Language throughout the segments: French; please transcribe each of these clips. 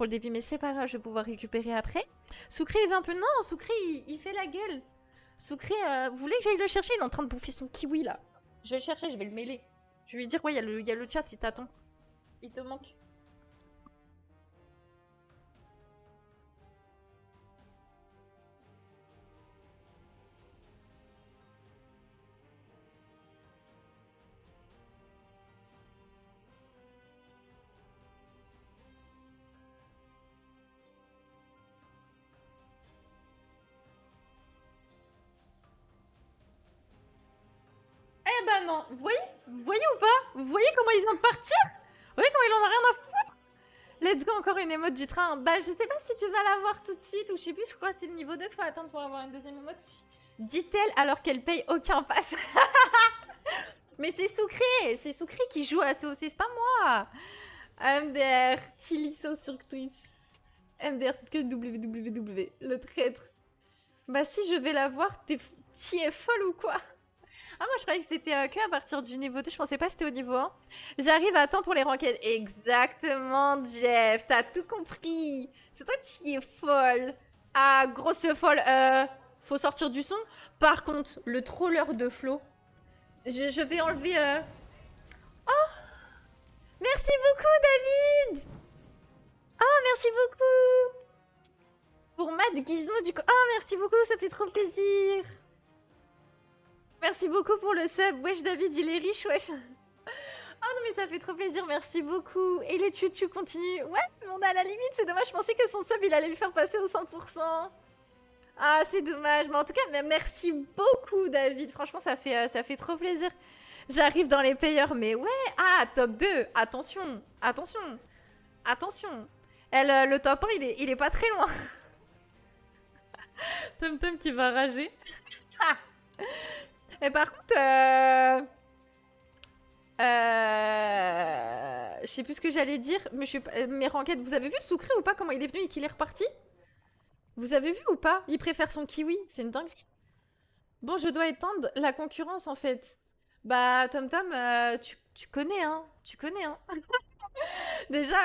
pour le début, mais c'est pas grave, je vais pouvoir récupérer après. Soukri, il va un peu... Non, Soukri, il fait la gueule. Soukri, vous voulez que j'aille le chercher? Il est en train de bouffer son kiwi, là. Je vais le chercher, je vais le mêler. Je vais lui dire, ouais, il y a le chat, il t'attend. Il te manque. Eh ben non, vous voyez ou pas? Vous voyez comment il vient de partir? Vous voyez comment il en a rien à foutre? Let's go, encore une émote du train. Bah je sais pas si tu vas l'avoir tout de suite ou je sais plus, je crois que c'est le niveau 2 qu'il faut attendre pour avoir une deuxième émote. Dit-elle alors qu'elle paye aucun pass. Mais c'est Soukri qui joue à COC, c'est pas moi. MDR, Chiliso sur Twitch. MDR que www, le traître. Bah si je vais l'avoir, t'y es folle ou quoi? Ah, moi, je croyais que c'était que à partir du niveau 2. Je pensais pas que c'était au niveau 1. J'arrive à temps pour les ranked. Exactement, Jeff. T'as tout compris. C'est toi qui es folle. Ah, grosse folle. Faut sortir du son. Par contre, le troller de Flo. Je vais enlever... Oh, merci beaucoup, David. Oh, merci beaucoup. Pour Mad Gizmo, du coup... Oh, merci beaucoup, ça fait trop plaisir. Merci beaucoup pour le sub. Wesh, David, il est riche, wesh. Oh non, mais ça fait trop plaisir, merci beaucoup. Et les tutus continuent. Ouais, on est à la limite, c'est dommage. Je pensais que son sub, il allait le faire passer au 100%. Ah, c'est dommage. Mais en tout cas, merci beaucoup, David. Franchement, ça fait trop plaisir. J'arrive dans les payeurs, mais ouais. Ah, top 2. Attention, attention, attention. Le top 1, il est pas très loin. Tom qui va rager. Ah. Et par contre, je sais plus ce que j'allais dire, mais mes ranked, vous avez vu Soukri ou pas comment il est venu et qu'il est reparti? Vous avez vu ou pas? Il préfère son kiwi, c'est une dinguerie. Bon, je dois éteindre la concurrence en fait. Bah, Tom, tu connais, hein? Tu connais, hein? Déjà,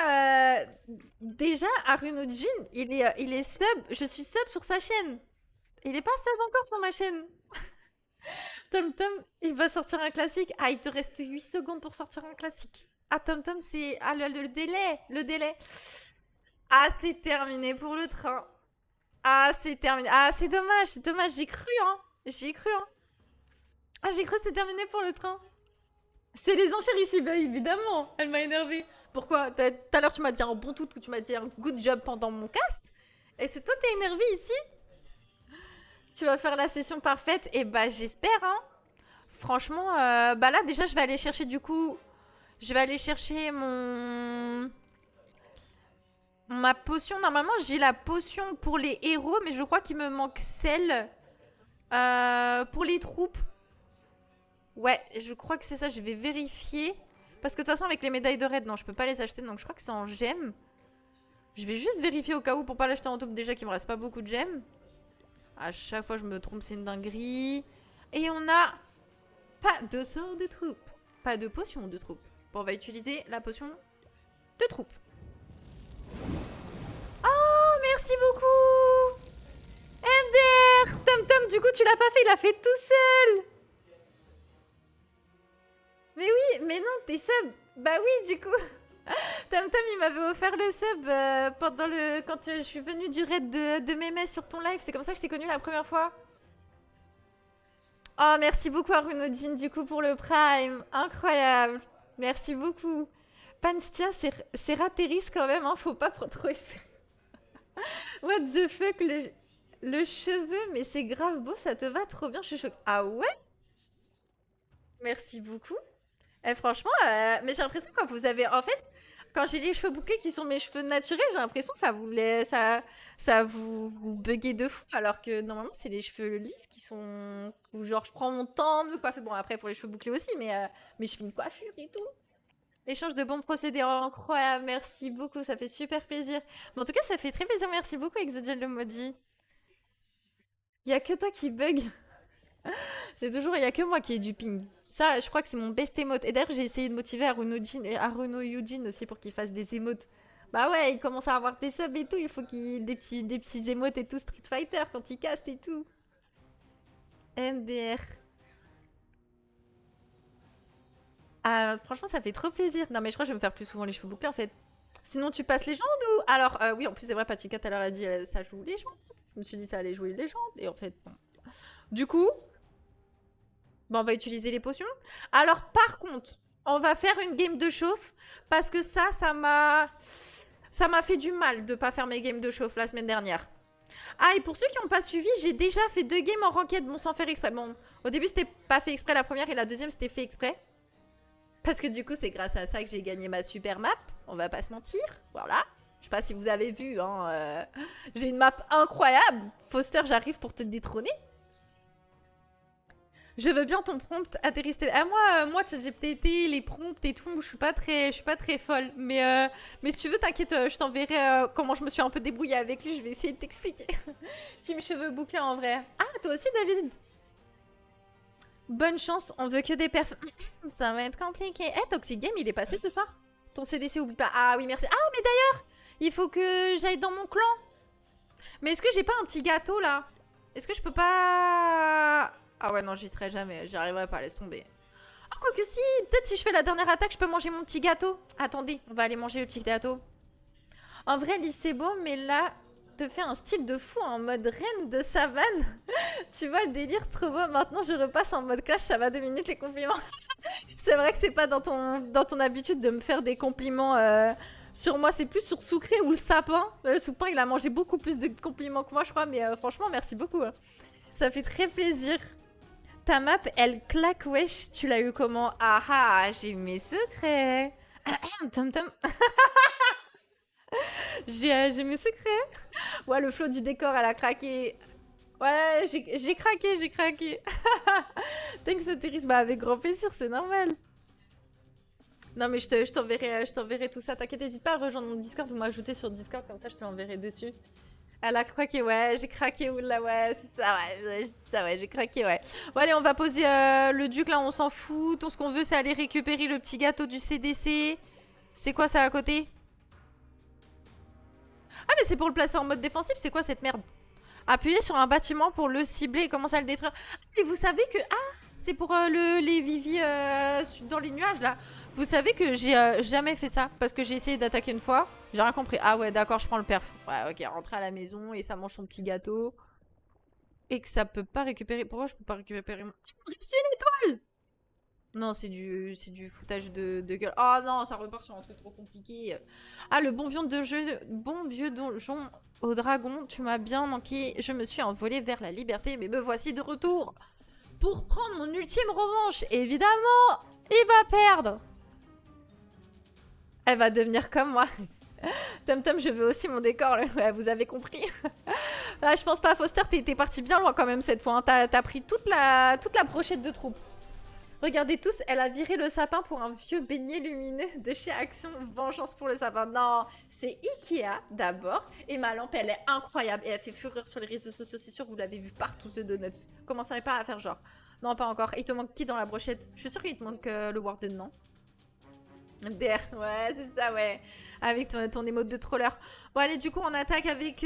Arunojin, il est sub, je suis sub sur sa chaîne. Il est pas sub encore sur ma chaîne. Tom, il va sortir un classique. Ah, il te reste 8 secondes pour sortir un classique. Ah, Tom, c'est... Ah, le délai. Le délai. Ah, c'est terminé pour le train. Ah, c'est terminé. Ah, c'est dommage, c'est dommage. J'ai cru, hein. J'ai cru, hein. Ah, j'ai cru que c'est terminé pour le train. C'est les enchères ici, bah évidemment. Elle m'a énervée. Pourquoi? Tout à l'heure, tu m'as dit un bon tout, tu m'as dit un good job pendant mon cast. Et c'est toi, t'es énervé ici? Tu vas faire la session parfaite. Et bah, j'espère, hein. Franchement, bah là, déjà, je vais aller chercher, du coup... Je vais aller chercher ma potion. Normalement, j'ai la potion pour les héros, mais je crois qu'il me manque celle pour les troupes. Ouais, je crois que c'est ça. Je vais vérifier. Parce que de toute façon, avec les médailles de raid, non, je peux pas les acheter. Donc, je crois que c'est en gemmes. Je vais juste vérifier au cas où pour pas l'acheter en taupe. Déjà qu'il me reste pas beaucoup de gemmes. À chaque fois, je me trompe, c'est une dinguerie. Et on a pas de sort de troupe. Pas de potion de troupe. Bon, on va utiliser la potion de troupe. Oh, merci beaucoup. MDR. Tom, du coup, tu l'as pas fait, il l'a fait tout seul. Mais oui, mais non, t'es sub. Bah oui, du coup. Tom, il m'avait offert le sub quand je suis venue du raid de Mémès sur ton live. C'est comme ça que je t'ai connu la première fois. Oh, merci beaucoup Arunojin, du coup, pour le prime. Incroyable. Merci beaucoup. Panstia, c'est ratéris quand même, hein. Faut pas trop espérer. What the fuck, le cheveu, mais c'est grave beau, ça te va trop bien, je suis choquée. Ah ouais? Merci beaucoup. Et franchement, mais j'ai l'impression que quand vous avez... En fait, quand j'ai les cheveux bouclés qui sont mes cheveux naturels, j'ai l'impression que ça vous buguez de fou. Alors que normalement, c'est les cheveux lisses qui sont... Où genre, je prends mon temps de me coiffer. Bon, après, pour les cheveux bouclés aussi, mais je fais une coiffure et tout. Échange de bons procédés, oh, incroyable, merci beaucoup, ça fait super plaisir. Mais en tout cas, ça fait très plaisir, merci beaucoup, Exodial le maudit. Il y a que toi qui bug. C'est toujours, il y a que moi qui ai du ping. Ça, je crois que c'est mon best emote. Et d'ailleurs, j'ai essayé de motiver Aruno Yujin aussi pour qu'il fasse des emotes. Bah ouais, il commence à avoir des subs et tout. Il faut qu'il des petits émotes et tout Street Fighter quand il caste et tout. MDR. Ah, franchement, ça fait trop plaisir. Non, mais je crois que je vais me faire plus souvent les cheveux bouclés en fait. Sinon, tu passes légende ou. Alors, oui, en plus, c'est vrai, Patika tout à l'heure a dit ça joue légende. Je me suis dit ça allait jouer légende. Et en fait, bon. Du coup, bon, on va utiliser les potions. Alors, par contre, on va faire une game de chauffe. Parce que ça m'a fait du mal de pas faire mes games de chauffe la semaine dernière. Ah, et pour ceux qui n'ont pas suivi, j'ai déjà fait 2 games en ranked, bon, sans faire exprès. Bon, au début, c'était pas fait exprès la première et la deuxième, c'était fait exprès. Parce que du coup, c'est grâce à ça que j'ai gagné ma super map. On va pas se mentir. Voilà. Je sais pas si vous avez vu, hein. J'ai une map incroyable. Foster, j'arrive pour te détrôner. Je veux bien ton prompt atterrissage. Ah, moi, j'ai peut-être les prompts et tout. Je suis pas très folle. Mais si tu veux, t'inquiète, je t'enverrai comment je me suis un peu débrouillée avec lui. Je vais essayer de t'expliquer. Team cheveux bouclés en vrai. Ah, toi aussi, David. Bonne chance, on veut que des perfs. Ça va être compliqué. Eh, Toxic Game, il est passé ce soir. Ton CDC, oublie pas. Ah oui, merci. Ah, mais d'ailleurs, il faut que j'aille dans mon clan. Mais est-ce que j'ai pas un petit gâteau, là? Est-ce que je peux pas... Ah ouais, non, j'y serai jamais. J'y arriverai pas, laisse tomber. Ah, quoique si. Peut-être si je fais la dernière attaque, je peux manger mon petit gâteau. Attendez, on va aller manger le petit gâteau. En vrai, Lys, c'est beau, mais là... te fait un style de fou en mode reine de savane. Tu vois le délire, trop beau. Maintenant, je repasse en mode clash, ça va 2 minutes les compliments. C'est vrai que c'est pas dans ton habitude de me faire des compliments sur moi, c'est plus sur Sucré ou le sapin. Le sapin, il a mangé beaucoup plus de compliments que moi, je crois, mais franchement, merci beaucoup. Ça fait très plaisir. Ta map, elle claque, wesh. Tu l'as eu comment? Ah ah, j'ai eu mes secrets. Tom Tom. J'ai mes secrets. Ouais, le flow du décor, elle a craqué. Ouais, j'ai craqué. Thanks, Atterris. Bah, avec grand plaisir, c'est normal. Non, mais je t'enverrai tout ça. T'inquiète, n'hésite pas à rejoindre mon Discord ou m'ajouter sur Discord, comme ça je te l'enverrai dessus. Elle a craqué, ouais, j'ai craqué, oula, ouais, c'est ça, ouais, j'ai craqué, ouais. Bon, allez, on va poser le duc, là, on s'en fout. Tout ce qu'on veut, c'est aller récupérer le petit gâteau du CDC. C'est quoi ça à côté? Ah, mais c'est pour le placer en mode défensif, c'est quoi cette merde? Appuyez sur un bâtiment pour le cibler et commencer à le détruire. Et vous savez que... Ah, c'est pour les vivis dans les nuages, là. Vous savez que j'ai jamais fait ça. Parce que j'ai essayé d'attaquer une fois. J'ai rien compris. Ah ouais, d'accord, je prends le perf. Ouais, ok, rentrer à la maison et ça mange son petit gâteau. Et que ça peut pas récupérer... Pourquoi je peux pas récupérer mon... C'est une étoile! Non, c'est du foutage de gueule. Oh non, ça repart sur un truc trop compliqué. Ah, le bon vieux donjon au dragon. Tu m'as bien manqué. Je me suis envolée vers la liberté, mais me voici de retour. Pour prendre mon ultime revanche. Évidemment, il va perdre. Elle va devenir comme moi. Tom Tom, je veux aussi mon décor. Ouais, vous avez compris. Ah, je pense pas, Foster, t'es parti bien loin quand même cette fois. Hein. T'as pris toute la brochette de troupes. Regardez tous, elle a viré le sapin pour un vieux beignet lumineux de chez Action. Vengeance pour le sapin. Non, c'est Ikea d'abord. Et ma lampe, elle est incroyable. Et elle fait fureur sur les réseaux sociaux. C'est sûr, vous l'avez vu partout, ce donut. Commencez pas à faire genre. Non, pas encore. Il te manque qui dans la brochette? Je suis sûre qu'il te manque le Warden, non? MDR, ouais, c'est ça, ouais. Avec ton émote de troller. Bon, allez, du coup, on attaque avec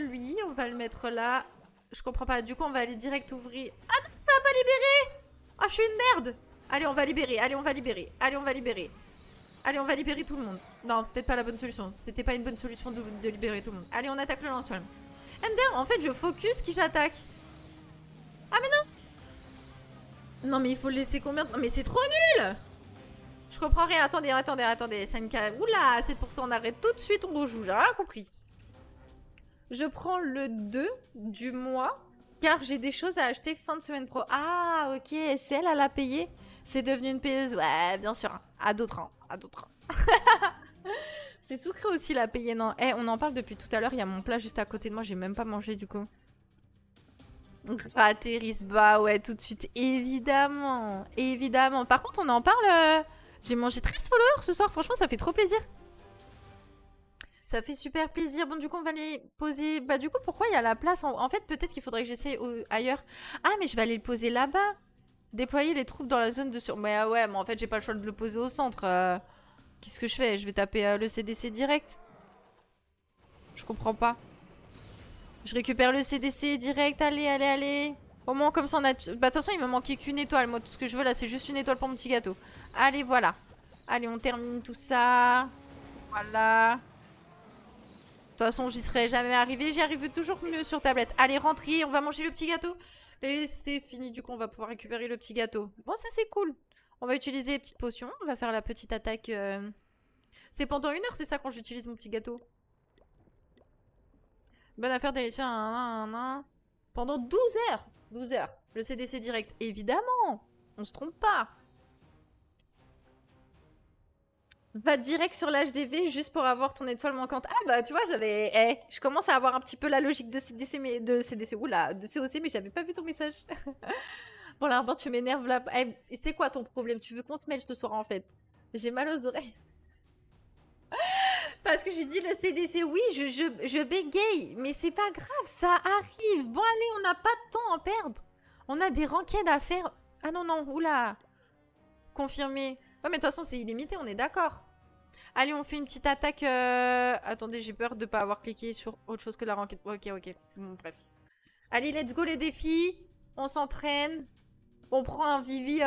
lui. On va le mettre là. Je comprends pas. Du coup, on va aller direct ouvrir. Ah non, ça va pas libérer! Ah, je suis une merde! Allez, on va libérer. Allez, on va libérer. Allez, on va libérer. Allez, on va libérer tout le monde. Non, peut-être pas la bonne solution. C'était pas une bonne solution de libérer tout le monde. Allez, on attaque le lance-flamme. MDR, en fait, je focus qui j'attaque. Ah, mais non! Non, mais il faut le laisser combien? Non, mais c'est trop nul! Je comprends rien. Attendez. Sanka. Oula, 7%. On arrête tout de suite. On rejoue. J'ai rien compris. Je prends le 2 du mois. Car j'ai des choses à acheter fin de semaine pro. Ah, ok. C'est elle a payé. C'est devenu une payeuse. Ouais, bien sûr. À d'autres. À d'autres. C'est Sucré aussi l'a payé, non? Eh, on en parle depuis tout à l'heure. Il y a mon plat juste à côté de moi. J'ai même pas mangé du coup. Atterris, bah ouais, tout de suite. Évidemment. Évidemment. Par contre, on en parle. J'ai mangé 13 followers ce soir. Franchement, ça fait trop plaisir. Ça fait super plaisir. Bon, du coup, on va les poser... Bah, du coup, pourquoi il y a la place en fait, peut-être qu'il faudrait que j'essaye ailleurs. Ah, mais je vais aller le poser là-bas. Déployer les troupes dans la zone de sur... Mais ouais, mais en fait, j'ai pas le choix de le poser au centre. Qu'est-ce que je fais? Je vais taper le CDC direct. Je comprends pas. Je récupère le CDC direct. Allez, allez, allez. Au moins, comme ça, on a... Bah, de toute façon, il me manquait qu'une étoile. Moi, tout ce que je veux, là, c'est juste une étoile pour mon petit gâteau. Allez, voilà. Allez, on termine tout ça. Voilà. De toute façon, j'y serais jamais arrivé. J'y arrive toujours mieux sur tablette. Allez, rentrez, on va manger le petit gâteau. Et c'est fini, du coup, on va pouvoir récupérer le petit gâteau. Bon, ça, c'est cool. On va utiliser les petites potions. On va faire la petite attaque. C'est pendant 1 heure, c'est ça, quand j'utilise mon petit gâteau. Bonne affaire délicieuse. Pendant 12 heures. 12 heures. Le CDC direct. Évidemment. On se trompe pas. Va direct sur l'HDV juste pour avoir ton étoile manquante. Ah bah tu vois, j'avais... je commence à avoir un petit peu la logique de CDC, mais... de CDC, oula, de COC, mais j'avais pas vu ton message. Bon, Larbin, tu m'énerves là. Et c'est quoi ton problème? Tu veux qu'on se mêle ce soir en fait? J'ai mal aux oreilles. Parce que j'ai dit le CDC, oui, je bégaye. Mais c'est pas grave, ça arrive. Bon allez, on n'a pas de temps à perdre. On a des ranked à faire. Ah non, non, oula. Confirmé. Ouais, mais de toute façon, c'est illimité, on est d'accord. Allez, on fait une petite attaque. Attendez, j'ai peur de pas avoir cliqué sur autre chose que la ranked. Ok, ok. Bon, bref. Allez, let's go les défis. On s'entraîne. On prend un Vivi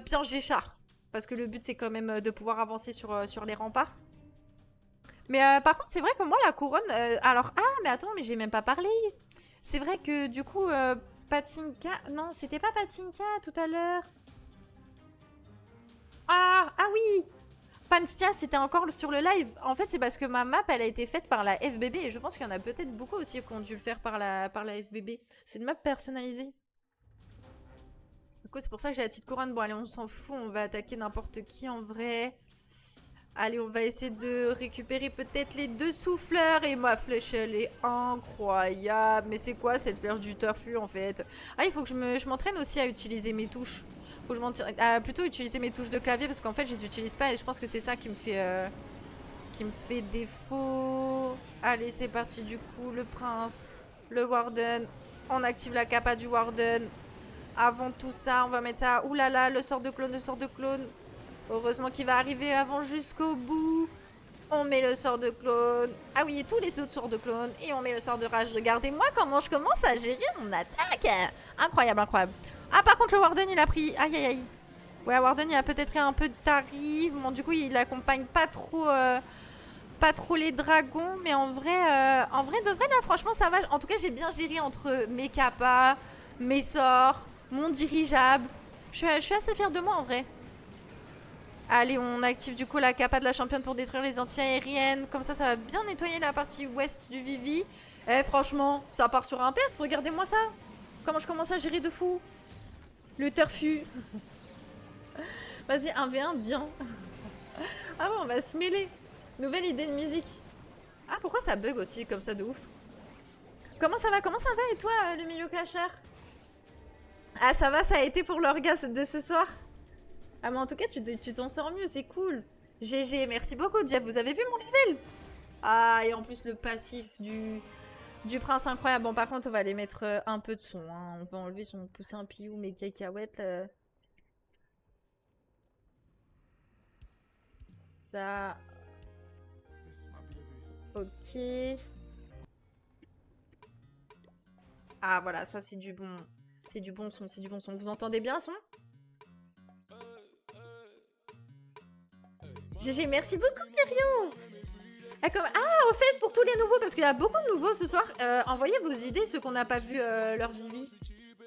bien Géchard. Parce que le but, c'est quand même de pouvoir avancer sur les remparts. Mais par contre, c'est vrai que moi, la couronne... alors, ah, mais attends, mais j'ai même pas parlé. C'est vrai que du coup, Patinka... Non, c'était pas Patinka tout à l'heure. Ah oui, Panstia, c'était encore sur le live. En fait, c'est parce que ma map, elle a été faite par la FBB. Et je pense qu'il y en a peut-être beaucoup aussi qui ont dû le faire par la FBB. C'est une map personnalisée. Du coup, c'est pour ça que j'ai la petite couronne. Bon, allez, on s'en fout. On va attaquer n'importe qui en vrai. Allez, on va essayer de récupérer peut-être les 2 souffleurs. Et ma flèche, elle est incroyable. Mais c'est quoi cette flèche du turfu en fait? Ah, il faut que je m'entraîne aussi à utiliser mes touches. Faut que je m'entraîne à plutôt utiliser mes touches de clavier parce qu'en fait, je les utilise pas. Et je pense que c'est ça qui me fait défaut. Allez, c'est parti du coup. Le prince, le warden. On active la capa du warden. Avant tout ça, on va mettre ça. Ouh là là, le sort de clone, le sort de clone. Heureusement qu'il va arriver avant jusqu'au bout. On met le sort de clone. Ah oui, et tous les autres sorts de clone. Et on met le sort de rage. Regardez-moi comment je commence à gérer mon attaque. Incroyable, incroyable. Ah, par contre, le warden, il a pris... Aïe, aïe, aïe. Ouais, warden, il a peut-être pris un peu de tarif. Bon, du coup, il accompagne pas trop les dragons. Mais en vrai, de vrai, là, franchement, ça va. En tout cas, j'ai bien géré entre mes capas, mes sorts, mon dirigeable. Je suis assez fière de moi, en vrai. Allez, on active du coup la capa de la championne pour détruire les anti-aériennes. Comme ça va bien nettoyer la partie ouest du Vivi. Eh, franchement, ça part sur un perf. Regardez-moi ça. Comment je commence à gérer de fou. Le turfu. Vas-y, 1v1, bien. Ah ouais, on va se mêler. Nouvelle idée de musique. Ah, pourquoi ça bug aussi comme ça de ouf? Comment ça va? Et toi, le milieu clasheur? Ah, ça va, ça a été pour l'orgasme de ce soir? Ah mais en tout cas tu t'en sors mieux, c'est cool. GG, merci beaucoup Jeff, vous avez vu mon level? Ah et en plus le passif du prince incroyable. Bon par contre on va aller mettre un peu de son, hein. On va enlever son poussin piou, mes cacahuètes. Ça... Ok. Ah voilà, ça c'est du bon... C'est du bon son, c'est du bon son. Vous entendez bien le son? GG, merci beaucoup Myrion. Ah, au fait, pour tous les nouveaux, parce qu'il y a beaucoup de nouveaux ce soir, envoyez vos idées, ceux qu'on n'a pas vu leur Vivi.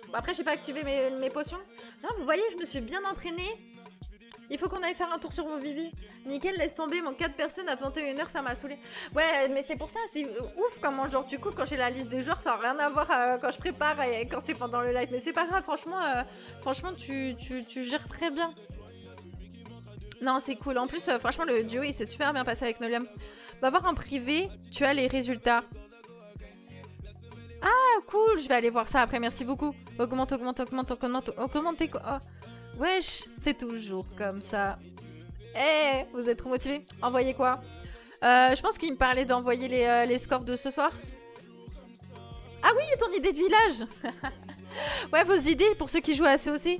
Bon, après, j'ai pas activé mes potions. Non, vous voyez, je me suis bien entraînée. Il faut qu'on aille faire un tour sur vos Vivi. Nickel, laisse tomber, mon 4 personnes à 21h, ça m'a saoulé. Ouais, mais c'est pour ça, c'est ouf comment, genre, du coup, quand j'ai la liste des joueurs, ça n'a rien à voir quand je prépare et quand c'est pendant le live. Mais c'est pas grave, franchement, tu gères très bien. Non, c'est cool. En plus, franchement, le duo, il s'est super bien passé avec Nolium. Va voir en privé, tu as les résultats. Ah, cool. Je vais aller voir ça après. Merci beaucoup. Augmente. Oh. Wesh, c'est toujours comme ça. Eh, vous êtes trop motivés? Envoyez quoi? Je pense qu'il me parlait d'envoyer les scores de ce soir. Ah oui, ton idée de village. Ouais, vos idées pour ceux qui jouent à COC.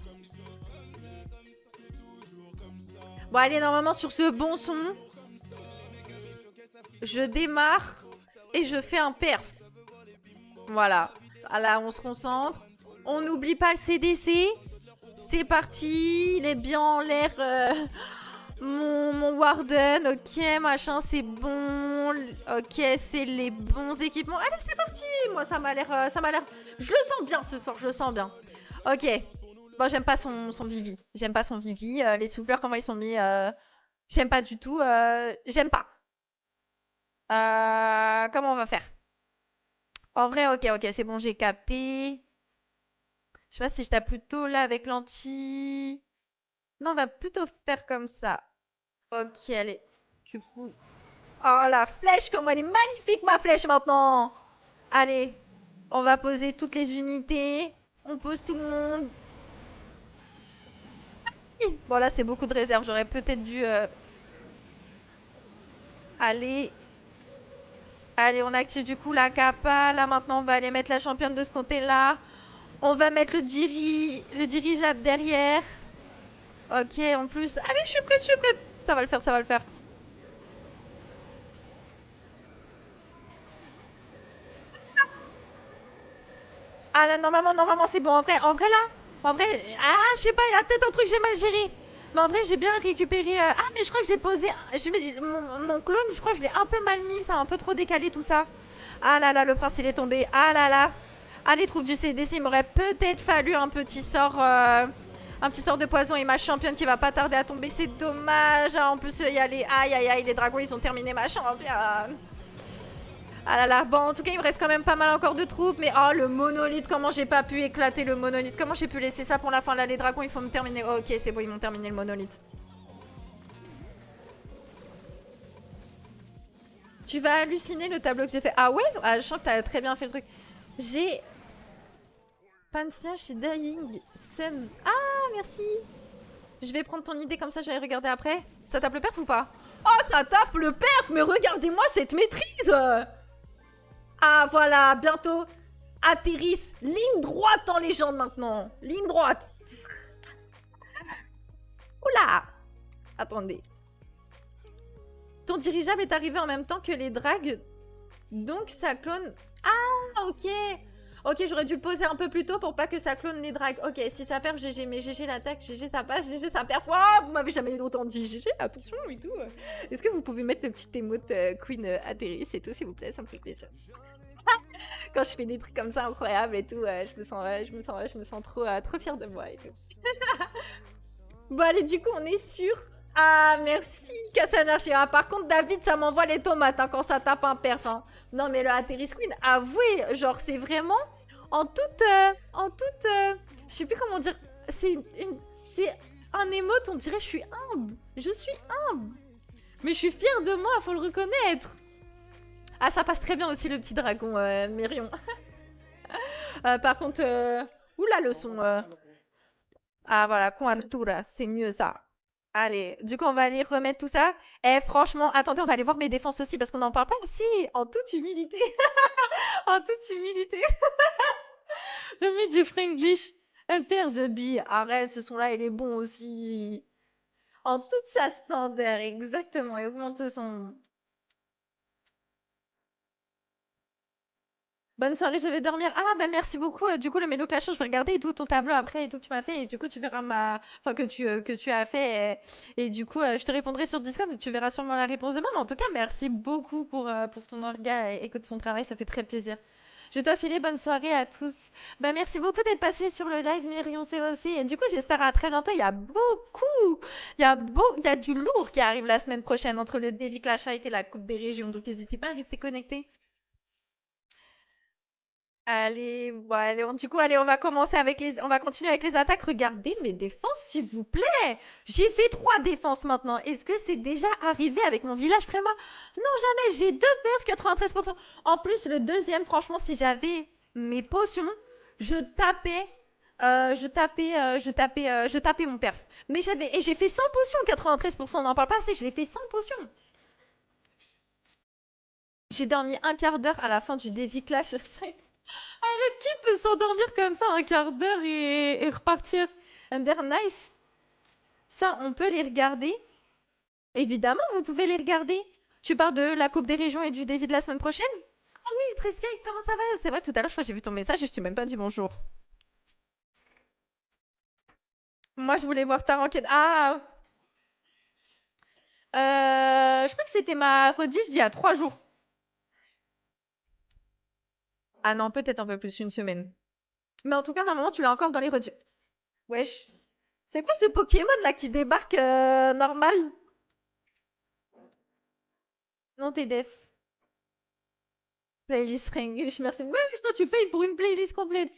Bon, allez, normalement, sur ce bon son, je démarre et je fais un perf. Voilà. Ah là, on se concentre. On n'oublie pas le CDC. C'est parti. Il est bien en l'air. Mon Warden. Ok, machin, c'est bon. Ok, c'est les bons équipements. Allez, c'est parti. Moi, ça m'a l'air... Je le sens bien ce soir, je le sens bien. Ok. Bon, j'aime pas son Vivi. J'aime pas son Vivi. Les souffleurs, comment ils sont mis... J'aime pas du tout. J'aime pas. Comment on va faire? En vrai, ok, c'est bon, j'ai capté. Je sais pas si je tape plutôt là avec l'anti... Non, on va plutôt faire comme ça. Ok, allez. Du coup... Oh, la flèche, comment elle est magnifique, ma flèche, maintenant! Allez, on va poser toutes les unités. On pose tout le monde. Bon, là, c'est beaucoup de réserve. J'aurais peut-être dû... Aller... Allez, on active du coup la capa. Là, maintenant, on va aller mettre la championne de ce côté-là. On va mettre le dirigeable derrière. Ok, en plus... Allez, je suis prête, je suis prête. Ça va le faire, ça va le faire. Ah là, normalement, c'est bon. En vrai, là... En vrai... Ah, je sais pas, il y a peut-être un truc que j'ai mal géré. Mais en vrai, j'ai bien récupéré... Ah, mais je crois que j'ai posé... Mon clone, je crois que je l'ai un peu mal mis. Ça a un peu trop décalé, tout ça. Ah là là, le prince, il est tombé. Ah là là. Ah, les troupes du CDC, il m'aurait peut-être fallu un petit sort... Un petit sort de poison et ma championne qui va pas tarder à tomber. C'est dommage. En plus, il y a les... Aïe, aïe, aïe, les dragons, ils ont terminé ma championne. Ah là là, bon, en tout cas, il me reste quand même pas mal encore de troupes. Mais oh, le monolithe, comment j'ai pas pu éclater le monolithe? Comment j'ai pu laisser ça pour la fin? Là, les dragons, il faut me terminer. Oh, ok, c'est bon, ils m'ont terminé le monolithe. Tu vas halluciner le tableau que j'ai fait. Ah ouais? Ah, je sens que t'as très bien fait le truc. J'ai... Pansien chez Dying Sun. Ah, merci. Je vais prendre ton idée comme ça, je vais regarder après. Ça tape le perf ou pas? Oh, ça tape le perf. Mais regardez-moi cette maîtrise. Ah, voilà, bientôt. Atterrisse. Ligne droite en légende maintenant. Ligne droite. Oula. Attendez. Ton dirigeable est arrivé en même temps que les dragues. Donc ça clone... Ah, ok. Ok, j'aurais dû le poser un peu plus tôt pour pas que ça clone les dragues. Ok, si ça perd, GG. Mais GG l'attaque, GG ça passe, GG ça perd. Oh, vous m'avez jamais autant dit GG, attention et tout. Est-ce que vous pouvez mettre le petit émote Queen atterrisse et tout, s'il vous plaît? Ça me fait plaisir. Quand je fais des trucs comme ça incroyables et tout, je me sens trop fière de moi et tout. Bon, allez, du coup, on est sûr. Ah, merci, Cassandra. Ah, par contre, David, ça m'envoie les tomates hein, quand ça tape un perf. Hein. Non, mais le Atterris Queen, avouez, genre, c'est vraiment en toute. Je sais plus comment dire. C'est un émote, on dirait, je suis humble. Je suis humble. Mais je suis fière de moi, faut le reconnaître. Ah, ça passe très bien aussi, le petit dragon, Mérion. Par contre, oula, le son. Ah, voilà, con altura, c'est mieux ça. Allez, du coup, on va aller remettre tout ça. Eh, franchement, attendez, on va aller voir mes défenses aussi parce qu'on n'en parle pas aussi. En toute humilité. En toute humilité. Le mythe du Franglish. Inter the Bee. Arrête, ce son-là, il est bon aussi. En toute sa splendeur, exactement. Et augmente son. Bonne soirée, je vais dormir. Ah, bah merci beaucoup. Du coup, le Mélo Clash, je vais regarder et tout ton tableau après et tout que tu m'as fait. Et du coup, tu verras ma. Enfin, que tu as fait. Et du coup, je te répondrai sur Discord et tu verras sûrement la réponse demain. Mais en tout cas, merci beaucoup pour ton orga et que ton travail, ça fait très plaisir. Je dois filer, bonne soirée à tous. Bah, merci beaucoup d'être passé sur le live, Myrion, c'est aussi. Et du coup, j'espère à très bientôt. Il y a du lourd qui arrive la semaine prochaine entre le Daily Clash Fight et la Coupe des Régions. Donc, n'hésitez pas à rester connectés. Allez, bon, allez, du coup, allez, on va continuer avec les attaques. Regardez mes défenses, s'il vous plaît. J'ai fait 3 défenses maintenant. Est-ce que c'est déjà arrivé avec mon village préma? Non, jamais. J'ai 2 perfs, 93%. En plus, le deuxième, franchement, si j'avais mes potions, je tapais, je tapais mon perf. Mais j'ai fait 100 potions, 93%. On n'en parle pas assez. Je l'ai fait 100 potions. J'ai dormi un quart d'heure à la fin du défi Clash. Arrête, qui peut s'endormir comme ça un quart d'heure et repartir? Under Nice, ça, on peut les regarder. Évidemment, vous pouvez les regarder. Tu parles de la Coupe des Régions et du défi de la semaine prochaine? Ah oui, Trisky, comment ça va? C'est vrai, tout à l'heure, je crois que j'ai vu ton message et je t'ai même pas dit bonjour. Moi, je voulais voir ta enquête. Ah, je crois que c'était ma rediff d'il y a 3 jours. Ah non, peut-être un peu plus, une semaine. Mais en tout cas, normalement, tu l'as encore dans les rediffs. Wesh. C'est quoi ce Pokémon là qui débarque normal? Non, t'es def. Playlist English, merci. Ouais, toi, tu payes pour une playlist complète.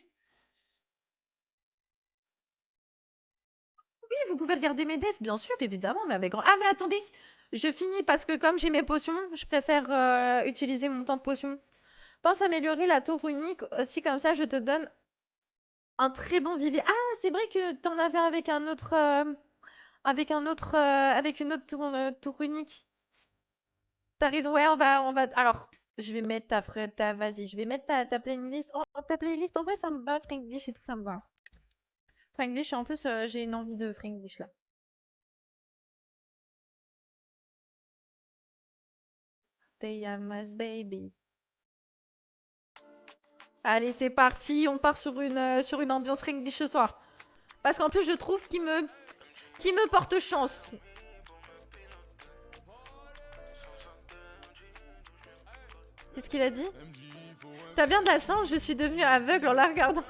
Oui, vous pouvez regarder mes defs, bien sûr, évidemment, mais avec grand. Ah, mais attendez, je finis parce que comme j'ai mes potions, je préfère utiliser mon temps de potion. Pense améliorer la tour unique aussi, comme ça, je te donne un très bon vivier. Ah, c'est vrai que t'en avais avec une autre tour unique. T'as raison, ouais, on va. Alors, je vais mettre vas-y, je vais mettre ta playlist. Oh, ta playlist, en vrai, ça me va, Franglish et tout, ça me va. Franglish, en plus, j'ai une envie de Franglish là. They are my baby. Allez, c'est parti, on part sur une ambiance Franglish ce soir. Parce qu'en plus, je trouve qu'il me porte chance. Qu'est-ce qu'il a dit? T'as bien de la chance, je suis devenue aveugle en la regardant.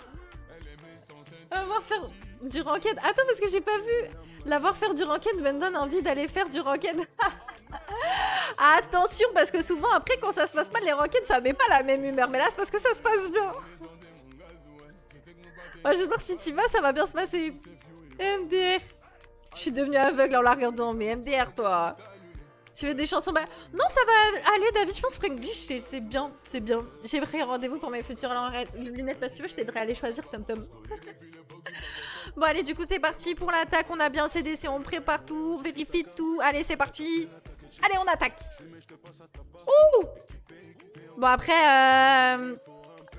Avoir faire du ranked. Attends, parce que j'ai pas vu. L'avoir faire du ranked me donne envie d'aller faire du ranked. Attention, parce que souvent, après, quand ça se passe mal, les ranked, ça met pas la même humeur. Mais là, c'est parce que ça se passe bien. Ouais, j'espère que si tu vas, ça va bien se passer. MDR. Je suis devenue aveugle en la regardant, mais MDR, toi. Tu veux des chansons? Bah, non, ça va aller, David. Je pense que Franglish, c'est bien. C'est bien. J'ai pris rendez-vous pour mes futures lunettes. Parce que tu veux, je t'aiderai à les choisir, Tom Tom. Bon, allez, du coup, c'est parti pour l'attaque. On a bien CDC, on prépare tout, on vérifie tout. Allez, c'est parti. Allez, on attaque. Ouh! Bon, après, aïe,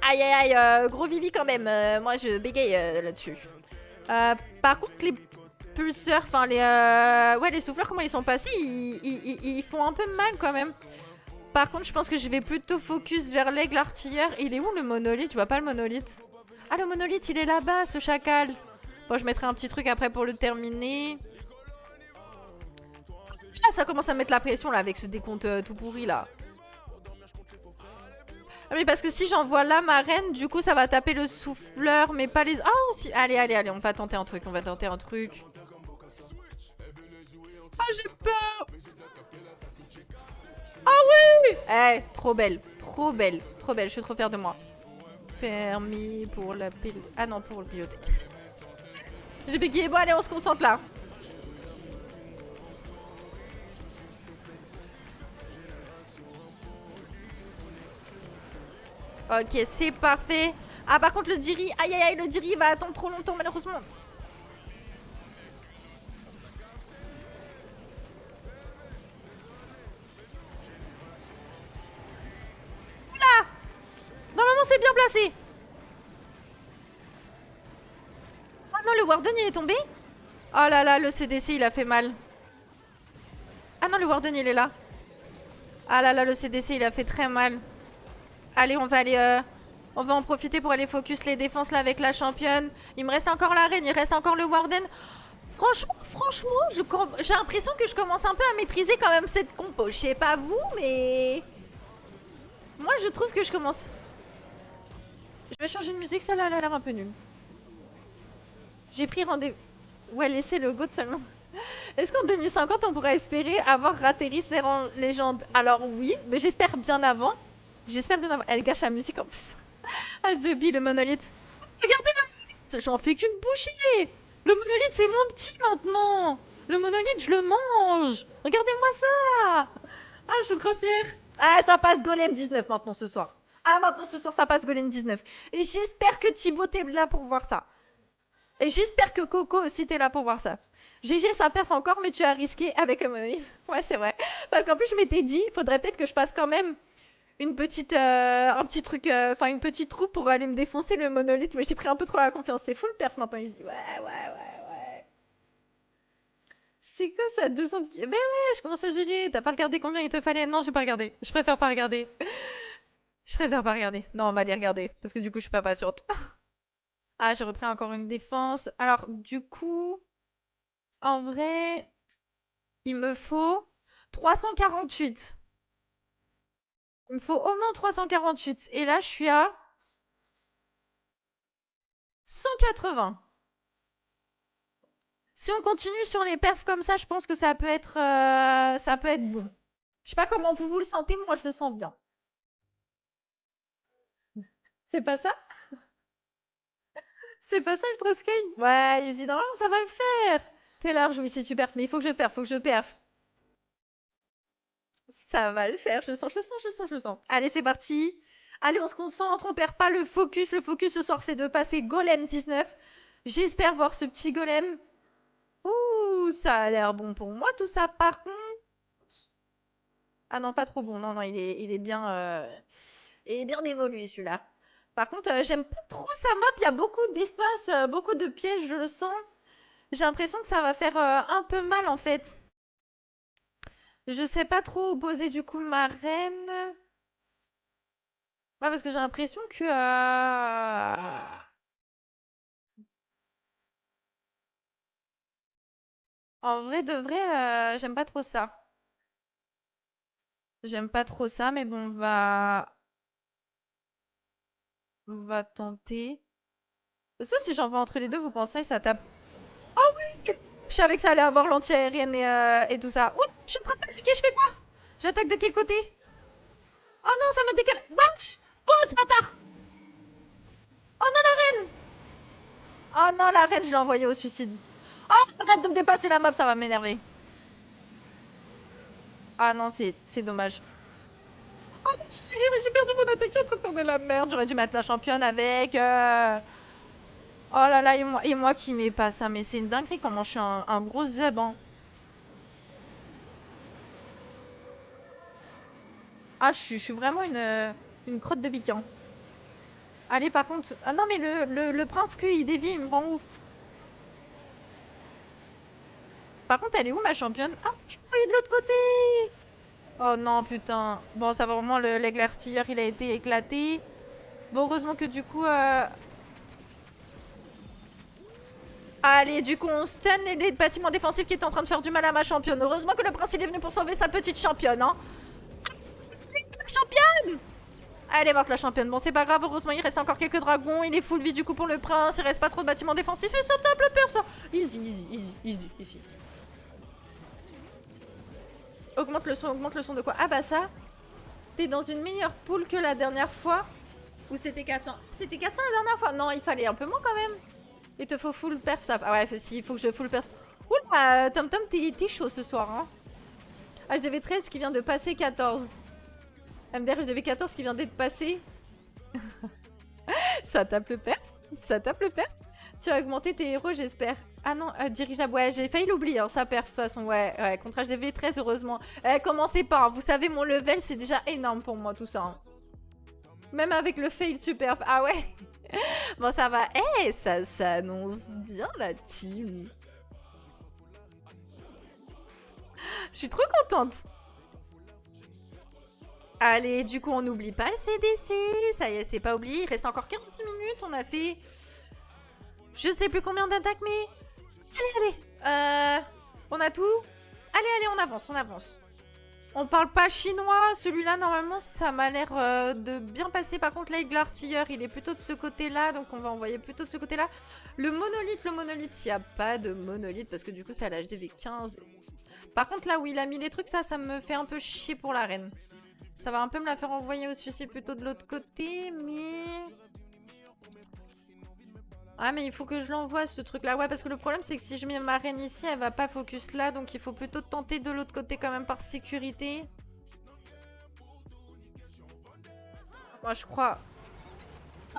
aïe, aïe, gros Vivi quand même. Moi, je bégaye là-dessus. Par contre, les pulseurs, enfin, ouais, les souffleurs, comment ils sont passés, ils font un peu mal quand même. Par contre, je pense que je vais plutôt focus vers l'aigle artilleur. Il est où le monolithe? Je vois pas le monolithe. Ah, le monolithe, il est là-bas, ce chacal. Bon, je mettrai un petit truc après pour le terminer. Ah, ça commence à mettre la pression là avec ce décompte tout pourri là. Ah, mais parce que si j'envoie là ma reine, du coup ça va taper le souffleur, mais pas les... Ah aussi. Allez, allez, allez, on va tenter un truc, on va tenter un truc. Ah, j'ai peur. Ah oui. Eh, trop belle, trop belle, trop belle, je suis trop fière de moi. Permis pour la pilote. Ah non, pour le piloter. J'ai bégayé, bon allez, on se concentre là. Ok, c'est parfait. Ah, par contre, le Diri, aïe aïe aïe, le Diri va attendre trop longtemps, malheureusement. Là, normalement, c'est bien placé. Ah non, le Warden, il est tombé. Oh là là, le CDC, il a fait mal. Ah non, le Warden, il est là. Ah là là, le CDC, il a fait très mal. Allez, on va aller... on va en profiter pour aller focus les défenses là avec la championne. Il me reste encore la reine, il reste encore le Warden. Franchement, j'ai l'impression que je commence un peu à maîtriser quand même cette compo. Je sais pas vous, mais... Moi, je trouve que je commence... Je vais changer de musique, celle-là, elle a l'air un peu nulle. J'ai pris rendez-vous... Ouais, laissez le GOAT seulement. Est-ce qu'en 2050, on pourrait espérer avoir ratterri ces rangs légendes? Alors oui, mais j'espère bien avant. J'espère bien avant. Elle gâche la musique en plus. Ah, The Bee, le monolithe. Regardez le monolithe. J'en fais qu'une bouchée. Le monolithe, c'est mon petit maintenant. Le monolithe, je le mange. Regardez-moi ça. Ah, je suis trop fière. Ah, ça passe Golem 19 maintenant ce soir. Ah, maintenant ce soir, ça passe Golem 19. Et j'espère que Thibaut, t'es là pour voir ça. Et j'espère que Coco aussi, t'es là pour voir ça. GG, ça perf encore, mais tu as risqué avec le monolithe. Ouais, c'est vrai. Parce qu'en plus, je m'étais dit, faudrait peut-être que je passe quand même un petit truc, enfin une petite troupe pour aller me défoncer le monolithe, mais j'ai pris un peu trop la confiance. C'est full perf maintenant, il se dit ouais, ouais, ouais, ouais. C'est quoi ça, 200 Mais ouais, je commence à gérer. T'as pas regardé combien il te fallait? Non, j'ai pas regardé. Je préfère pas regarder. Je préfère pas regarder. Non, on va aller regarder. Parce que du coup, je suis pas patiente. Ah, j'ai repris encore une défense. Alors, du coup, en vrai, il me faut 348. Il me faut au moins 348. Et là, je suis à 180. Si on continue sur les perfs comme ça, je pense que ça peut être bon. Je sais pas comment vous le sentez, moi je le sens bien. C'est pas ça? C'est pas ça le Trusky? Ouais, Easy, non, ça va le faire. T'es large, oui, si tu perfs, mais il faut que je perf, faut que je perf. Ça va le faire, je le sens, je le sens, je le sens, je le sens. Allez, c'est parti. Allez, on se concentre, on perd pas le focus. Le focus ce soir, c'est de passer Golem 19. J'espère voir ce petit Golem. Ouh, ça a l'air bon pour moi tout ça. Par contre... Ah non, pas trop bon. Non, non, il est bien évolué celui-là. Par contre, j'aime pas trop sa map. Il y a beaucoup d'espace, beaucoup de pièges, je le sens. J'ai l'impression que ça va faire un peu mal en fait. Je sais pas trop où poser du coup ma reine. Ouais, parce que j'ai l'impression que... En vrai de vrai, j'aime pas trop ça. J'aime pas trop ça, mais bon, on va tenter. Parce que si j'envoie entre les deux, vous pensez que ça tape... Oh oui! Je savais que ça allait avoir l'anti-aérienne et tout ça. Ouh, je suis en train de paniquer, je fais quoi? J'attaque de quel côté? Oh non, ça me décale. Wesh! Oh, ce bâtard! Oh non, la reine! Oh non, la reine, je l'ai envoyée au suicide. Oh, arrête de me dépasser la map, ça va m'énerver. Ah non, c'est dommage. Oh non, chérie, mais j'ai perdu mon attaque, je suis en train de tomber la merde. J'aurais dû mettre la championne avec. Oh là là, et moi qui mets pas ça, mais c'est une dinguerie comment je suis un gros zeb, hein. Ah, je suis vraiment une crotte de bique, hein. Allez, par contre... Ah non, mais le prince que il dévie, il me rend ouf. Par contre, elle est où ma championne? Ah, je croyais de l'autre côté. Oh non, putain. Bon, ça va vraiment, l'aigle artilleur, il a été éclaté. Bon, heureusement que du coup... Allez, du coup, on stun les bâtiments défensifs qui étaient en train de faire du mal à ma championne. Heureusement que le prince, il est venu pour sauver sa petite championne, hein. Championne! Elle est morte, la championne. Bon, c'est pas grave, heureusement, il reste encore quelques dragons. Il est full vie, du coup, pour le prince. Il reste pas trop de bâtiments défensifs. Et ça tape le peur, ça. Easy, easy, easy, easy, easy. Augmente le son de quoi? Ah bah ça, t'es dans une meilleure poule que la dernière fois. Ou c'était 400? C'était 400 la dernière fois? Non, il fallait un peu moins quand même. Il te faut full perf ça. Ah ouais, si, il faut que je full perf. Oula, Tom Tom, t'es chaud ce soir, hein. HDV 13 qui vient de passer 14. MDR HDV 14 qui vient d'être passé. Ça tape le perf. Ça tape le perf. Tu as augmenté tes héros, j'espère. Ah non, dirigeable. Ouais, j'ai failli l'oublier, hein, ça perf de toute façon. Ouais, contre HDV 13, heureusement. Commencez pas, hein. Vous savez, mon level, c'est déjà énorme pour moi, tout ça. Hein. Même avec le fail, tu perf. Ah ouais. Bon, ça va. Ça annonce bien la team. Je suis trop contente. Allez, du coup, on n'oublie pas le CDC. Ça y est, c'est pas oublié. Il reste encore 46 minutes. On a fait... Je sais plus combien d'attaques, mais... Allez. On a tout. Allez, on avance, on avance. On parle pas chinois. Celui-là, normalement, ça m'a l'air de bien passer. Par contre, l'aigle artilleur, il est plutôt de ce côté-là. Donc, on va envoyer plutôt de ce côté-là. Le monolithe, il n'y a pas de monolithe. Parce que du coup, ça a l'HDV 15. Par contre, là où il a mis les trucs, ça me fait un peu chier pour la reine. Ça va un peu me la faire envoyer au suicide plutôt de l'autre côté, mais... Ah, mais il faut que je l'envoie, ce truc-là. Ouais, parce que le problème, c'est que si je mets ma reine ici, elle va pas focus là. Donc, il faut plutôt tenter de l'autre côté quand même par sécurité. Moi, je crois...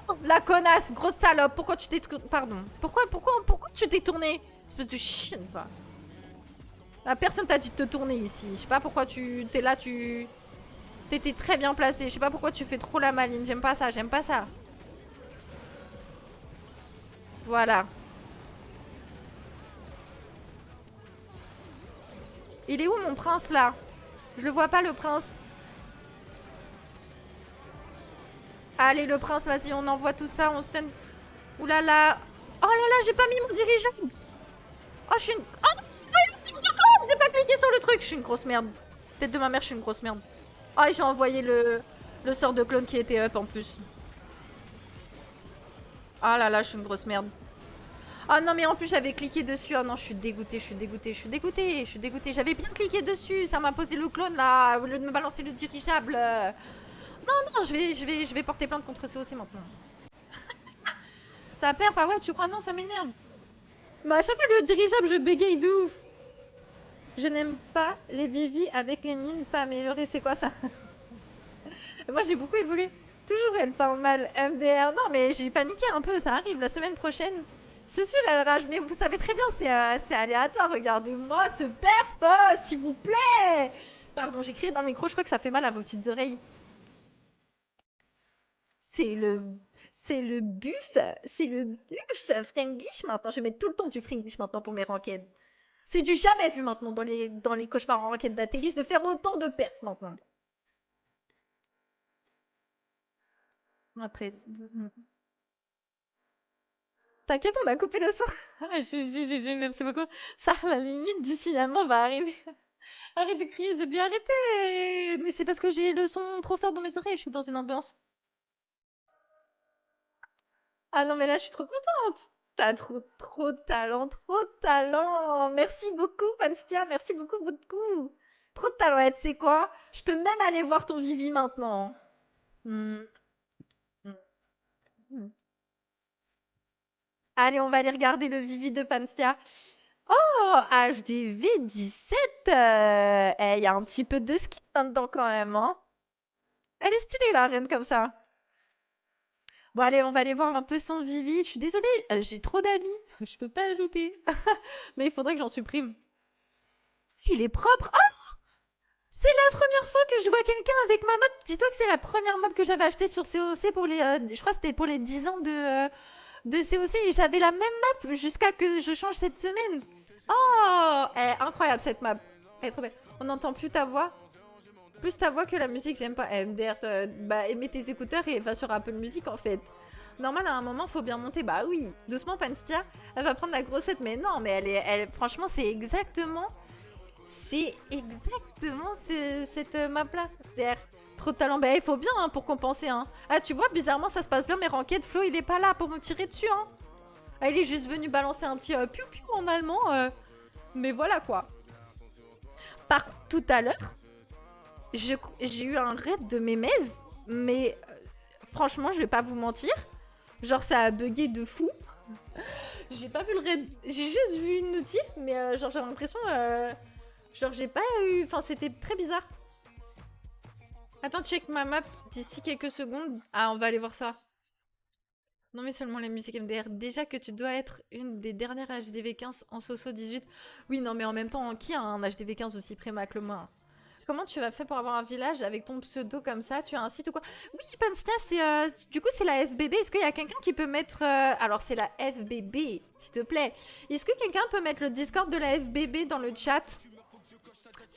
Oh, la connasse, grosse salope. Pourquoi tu t'es... Pardon. Pourquoi tu t'es tourné? Espèce de chienne, va. Ah, personne t'a dit de te tourner ici. Je sais pas pourquoi tu... T'es là, tu... T'étais très bien placé. Je sais pas pourquoi tu fais trop la maline. J'aime pas ça, j'aime pas ça. Voilà. Il est où mon prince là? Je le vois pas le prince. Allez le prince, vas-y, on envoie tout ça, on stun. Ouh là là. Oh là là, j'ai pas mis mon dirigeable. Oh, je suis une... Oh non, j'ai pas cliqué sur le truc. Je suis une grosse merde. Tête de ma mère, je suis une grosse merde. Oh, et j'ai envoyé le sort de clone qui était up en plus. Oh là là, je suis une grosse merde. Oh non, mais en plus, j'avais cliqué dessus. Oh non, je suis dégoûtée, je suis dégoûtée, je suis dégoûtée, je suis dégoûtée. J'avais bien cliqué dessus. Ça m'a posé le clone là, au lieu de me balancer le dirigeable. Non, non, je vais porter plainte contre COC maintenant. Ça perd, pas ouais, tu crois? Non, ça m'énerve. Mais à chaque fois, le dirigeable, je bégaye de ouf. Je n'aime pas les Vivi avec les mines pas améliorées. C'est quoi ça? Moi, j'ai beaucoup évolué. Toujours, elle parle mal. MDR. Non, mais j'ai paniqué un peu. Ça arrive la semaine prochaine. C'est sûr, elle rage. Mais vous savez très bien, c'est aléatoire. Regardez-moi ce perf, s'il vous plaît. Pardon, j'ai crié dans le micro. Je crois que ça fait mal à vos petites oreilles. C'est le... C'est le buff. C'est le buff. Fringlish maintenant. Je vais mettre tout le temps du Fringlish maintenant pour mes ranked. C'est du jamais vu maintenant dans les cauchemars en ranked d'Athéris de faire autant de perfs maintenant. Après. T'inquiète, on a coupé le son. Merci beaucoup. Ça, à la limite, d'ici la mort va arriver. Arrête de crier, c'est bien arrêté. Mais c'est parce que j'ai le son trop fort dans mes oreilles, je suis dans une ambiance. Ah non, mais là, je suis trop contente. T'as trop de talent, trop de talent. Merci beaucoup, Panstia, merci beaucoup, beaucoup. Trop de talent. Et tu sais quoi? Je peux même aller voir ton Vivi maintenant. Hmm, hmm, hmm. Allez, on va aller regarder le Vivi de Panstia. Oh, HDV 17. Il y a un petit peu de ski là-dedans quand même, hein. Elle est stylée, la reine, comme ça. Bon, allez, on va aller voir un peu son Vivi. Je suis désolée, j'ai trop d'amis. Je peux pas ajouter. Mais il faudrait que j'en supprime. Il est propre. Oh, c'est la première fois que je vois quelqu'un avec ma map. Dis-toi que c'est la première map que j'avais achetée sur COC pour les... je crois que c'était pour les 10 ans de COC. Et j'avais la même map jusqu'à que je change cette semaine. Oh, elle est incroyable cette map. Elle est trop belle. On n'entend plus ta voix. Plus ta voix que la musique, j'aime pas. MDR, bah, mets tes écouteurs et va sur Apple Music en fait. Normal, à un moment, faut bien monter. Bah oui, doucement, Panstia. Elle va prendre la grossette. Mais non, mais franchement, c'est exactement. C'est exactement cette map-là. MDR. Trop de talent. Bah, il faut bien hein, pour compenser. Hein. Ah, tu vois, bizarrement, ça se passe bien. Mais ranked, Flo, il est pas là pour me tirer dessus. Hein. Ah, il est juste venu balancer un petit piou-piou en allemand. Mais voilà quoi. Par contre, tout à l'heure, j'ai eu un raid de Mémez, mais franchement, je vais pas vous mentir. Genre, ça a bugué de fou. J'ai pas vu le raid. J'ai juste vu une notif, mais genre, j'avais l'impression. Genre, j'ai pas eu. Enfin, c'était très bizarre. Attends, check ma map d'ici quelques secondes. Ah, on va aller voir ça. Non, mais seulement la musique MDR. Déjà que tu dois être une des dernières HDV15 en Soso 18. Oui, non, mais en même temps, qui a un HDV15 aussi préma que le mien? Comment tu vas faire pour avoir un village avec ton pseudo comme ça? Tu as un site ou quoi? Oui, Panstia, c'est du coup c'est la FBB. Est-ce qu'il y a quelqu'un qui peut mettre alors c'est la FBB, s'il te plaît. Est-ce que quelqu'un peut mettre le Discord de la FBB dans le chat?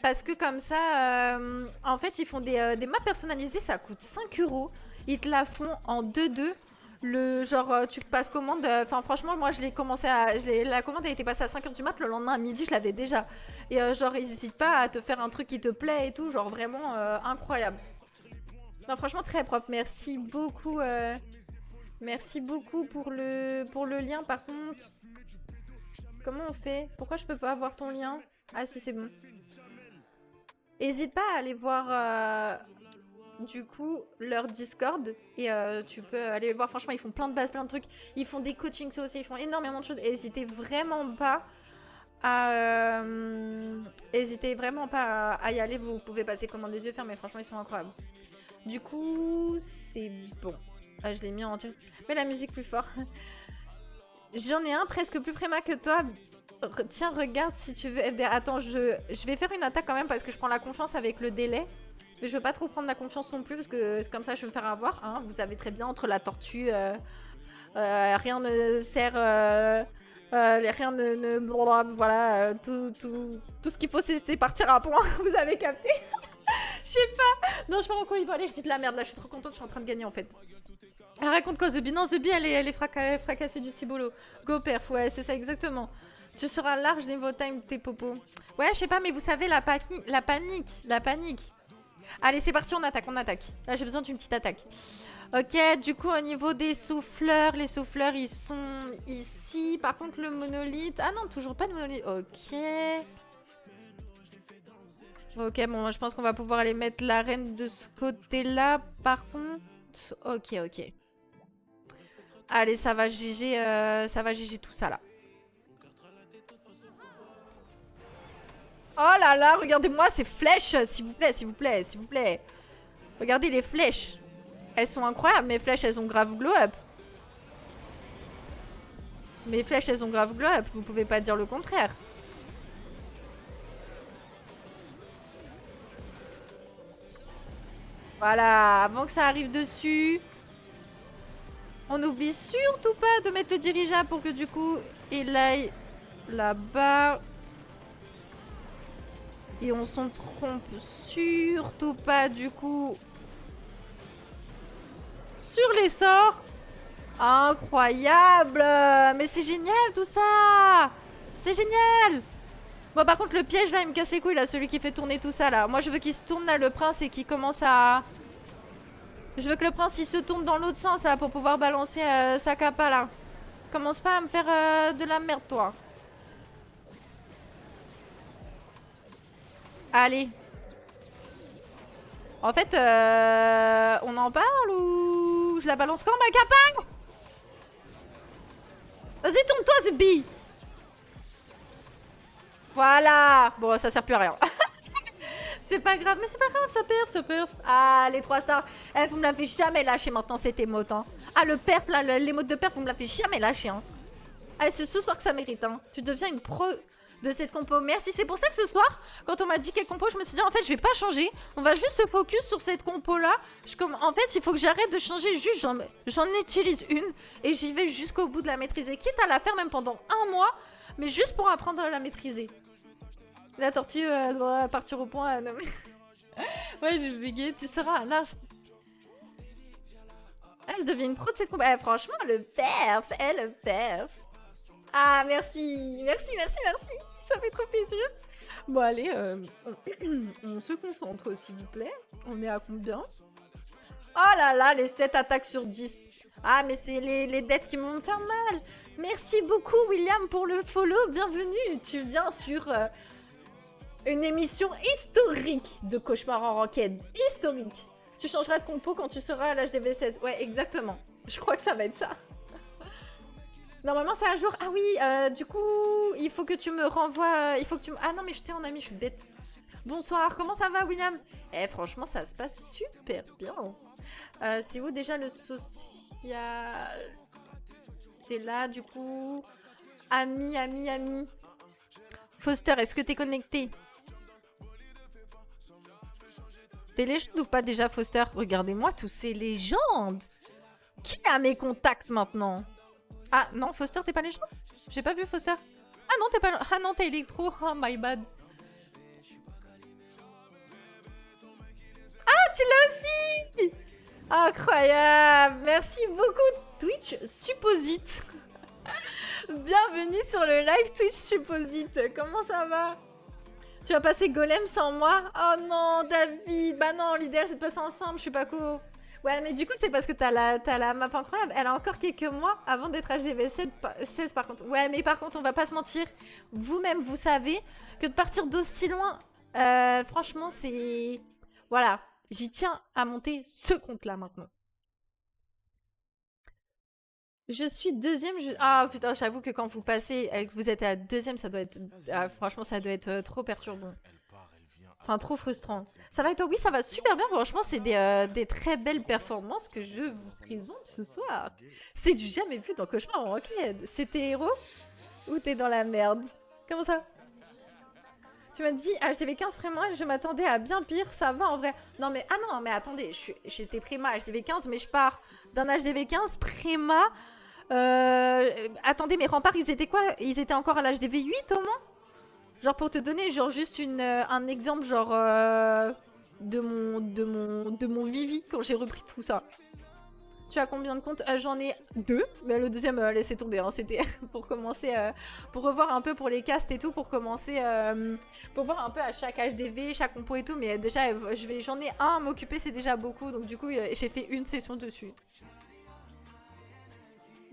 Parce que comme ça, en fait, ils font des maps personnalisées, ça coûte 5 €. Ils te la font en 2-2. Le genre, tu passes commande. Enfin, franchement, moi, je l'ai commencé à. La commande a été passée à 5h du mat. Le lendemain à midi, je l'avais déjà. Et genre, ils n'hésitent pas à te faire un truc qui te plaît et tout. Genre, vraiment incroyable. Non, franchement, très propre. Merci beaucoup. Merci beaucoup pour le lien. Par contre, comment on fait? Pourquoi je peux pas avoir ton lien? Ah, si, c'est bon. Hésite pas à aller voir. Du coup, leur Discord et tu peux aller voir. Franchement, ils font plein de bases, plein de trucs. Ils font des coachings, ça aussi. Ils font énormément de choses. N'hésitez vraiment pas à y aller. Vous pouvez passer commande les yeux fermés. Franchement, ils sont incroyables. Du coup, c'est bon. Ah, je l'ai mis en entier. Mais la musique plus fort. J'en ai un presque plus préma que toi. Tiens, regarde si tu veux. Attends, je vais faire une attaque quand même parce que je prends la confiance avec le délai. Mais je veux pas trop prendre la confiance non plus parce que comme ça je vais me faire avoir. Hein. Vous savez très bien, entre la tortue, rien ne sert Rien voilà, tout ce qu'il faut, c'est partir à point. Vous avez capté? Je sais pas. Non, je sais pas en quoi il va aller. Je dis de la merde là. Je suis trop contente. Je suis en train de gagner en fait. Elle raconte quoi, The Bee? Non, The Bee, elle est fracassée du ciboulot. Go perf, ouais, c'est ça exactement. Tu seras large niveau time, tes popos. Ouais, je sais pas, mais vous savez, la panique. Allez, c'est parti, on attaque. Là, j'ai besoin d'une petite attaque. Ok, du coup, au niveau des souffleurs, les souffleurs, ils sont ici. Par contre, le monolithe... Ah non, toujours pas de monolithe. Ok. Ok, bon, je pense qu'on va pouvoir aller mettre l'arène de ce côté-là. Par contre... Ok. Allez, ça va GG tout ça, là. Oh là là, regardez-moi ces flèches, s'il vous plaît. Regardez les flèches. Elles sont incroyables, mes flèches, elles ont grave glow up. Vous pouvez pas dire le contraire. Voilà, avant que ça arrive dessus. On n'oublie surtout pas de mettre le dirigeable pour que du coup, il aille là-bas. Et on s'en trompe surtout pas du coup sur les sorts. Incroyable! Mais c'est génial tout ça! C'est génial! Bon, par contre, le piège là, il me casse les couilles là, celui qui fait tourner tout ça là. Moi, je veux qu'il se tourne là, le prince, et qu'il commence à. Je veux que le prince il se tourne dans l'autre sens là pour pouvoir balancer sa capa là. Commence pas à me faire de la merde, toi. Allez. En fait, on en parle ou je la balance quand ma capa? Vas-y, tourne-toi, c'est bi. Voilà. Bon, ça sert plus à rien. C'est pas grave, mais c'est pas grave, ça perf. Ah, les 3 stars. Eh, vous me l'avez jamais lâché maintenant, cette émote. Hein. Ah, le perf, là, l'émote de perf, vous me l'avez jamais lâché. Hein. Ah, c'est ce soir que ça mérite. Hein. Tu deviens une pro de cette compo. Merci, c'est pour ça que ce soir, quand on m'a dit quelle compo, je me suis dit, en fait, je vais pas changer. On va juste se focus sur cette compo-là. En fait, il faut que j'arrête de changer. Juste, j'en utilise une et j'y vais jusqu'au bout de la maîtriser. Quitte à la faire même pendant 1 mois, mais juste pour apprendre à la maîtriser. La tortue doit partir au point. Non, mais... ouais, j'ai bégayé. Tu seras large. Ah, je deviens une pro de cette compo. Eh, franchement, le perf. Ah, merci. Ça fait trop plaisir. Bon, allez, on se concentre, s'il vous plaît. On est à combien? Oh là là, les 7 attaques sur 10. Ah, mais c'est les devs qui vont me faire mal. Merci beaucoup, William, pour le follow. Bienvenue. Tu viens sur une émission historique de Cauchemar en Ranked. Historique. Tu changeras de compo quand tu seras à l'HDV 16. Ouais, exactement. Je crois que ça va être ça. Normalement, c'est à jour. Ah oui, du coup, il faut que tu me renvoies... il faut que tu me... Ah non, mais je t'ai en ami, je suis bête. Bonsoir, comment ça va, William? Eh, franchement, ça se passe super bien. C'est où déjà le social? C'est là, du coup. Ami. Foster, est-ce que t'es connecté? T'es légende ou pas déjà, Foster? Regardez-moi tous ces légendes. Qui a mes contacts maintenant? Ah non, Foster, t'es pas légende? J'ai pas vu Foster. Ah non, t'es pas... Ah non, t'es électro. Oh, my bad. Ah, tu l'as aussi! Incroyable! Merci beaucoup, Twitch Supposite. Bienvenue sur le live Twitch Supposite. Comment ça va? Tu vas passer Golem sans moi? Oh non, David! Bah non, l'idéal c'est de passer ensemble, je suis pas cool. Ouais, mais du coup, c'est parce que t'as la map incroyable. Elle a encore quelques mois avant d'être HDV 16 par contre. Ouais, mais par contre, on va pas se mentir. Vous-même, vous savez que de partir d'aussi loin, franchement, c'est... Voilà, j'y tiens à monter ce compte-là maintenant. Je suis deuxième. Ah putain, j'avoue que quand vous passez et que vous êtes à la deuxième, ça doit être... franchement, ça doit être trop perturbant. Enfin, trop frustrant. Ça va et toi? Oui, ça va super bien. Franchement, c'est des très belles performances que je vous présente ce soir. C'est du jamais vu dans Cauchemar en Ranked. C'est tes héros ou t'es dans la merde? Comment ça? Tu m'as dit HDV 15 préma, je m'attendais à bien pire, ça va en vrai. Non mais, ah non, mais attendez, j'étais préma HDV 15, mais je pars d'un HDV 15 préma Attendez, mes remparts, ils étaient quoi? Ils étaient encore à l'âge des V8 au moins? Genre pour te donner genre juste un exemple genre de mon Vivi quand j'ai repris tout ça. Tu as combien de comptes? J'en ai 2, mais le deuxième laissez tomber, hein, c'était pour commencer, pour revoir un peu pour les castes et tout, pour commencer, pour voir un peu à chaque HDV, chaque compo et tout, mais déjà j'en ai un à m'occuper, c'est déjà beaucoup, donc du coup j'ai fait une session dessus.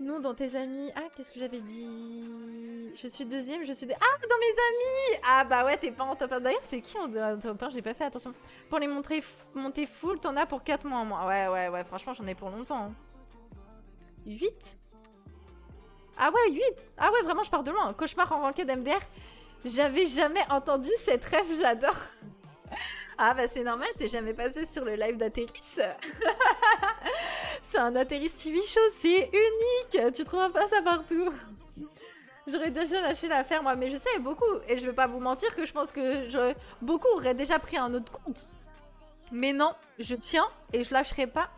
Non, dans tes amis. Ah, qu'est-ce que j'avais dit? Je suis deuxième, je suis... Ah, dans mes amis! Ah bah ouais, t'es pas en top 1. D'ailleurs, c'est qui en top 1? J'ai pas fait attention. Pour les monter full, t'en as pour 4 mois en moins. Ouais, franchement, j'en ai pour longtemps. 8? Ah ouais, 8! Ah ouais, vraiment, je pars de loin. Cauchemar en ranked MDR. J'avais jamais entendu cette rêve, j'adore. Ah bah c'est normal, t'es jamais passé sur le live d'Atterris. C'est un Atterris TV show, c'est unique. Tu trouveras pas ça partout. J'aurais déjà lâché l'affaire moi, mais je sais beaucoup. Et je vais pas vous mentir que je pense que beaucoup auraient déjà pris un autre compte. Mais non, je tiens et je lâcherai pas.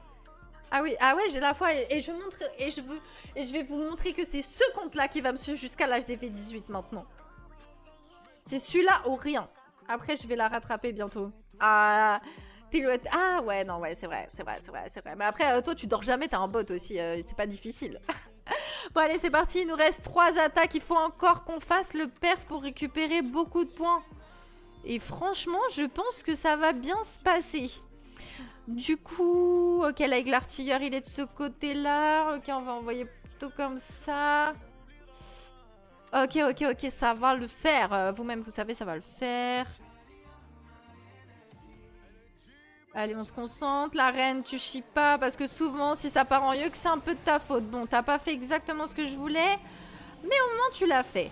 Ah oui, ah ouais, j'ai la foi et je montre et je vais vous montrer que c'est ce compte là qui va me suivre jusqu'à l'âge des V18 maintenant. C'est celui-là ou rien. Après, je vais la rattraper bientôt. Ah, ah ouais, non, ouais, c'est vrai. Mais après, toi, tu dors jamais, t'as un bot aussi, c'est pas difficile. Bon, allez, c'est parti, il nous reste 3 attaques. Il faut encore qu'on fasse le perf pour récupérer beaucoup de points. Et franchement, je pense que ça va bien se passer. Du coup, ok, là, avec l'artilleur, il est de ce côté-là. Ok, on va envoyer plutôt comme ça. Ok, ça va le faire. Vous-même, vous savez, ça va le faire. Allez, on se concentre. La reine, tu chies pas. Parce que souvent, si ça part en yeux, que c'est un peu de ta faute. Bon, t'as pas fait exactement ce que je voulais. Mais au moins, tu l'as fait.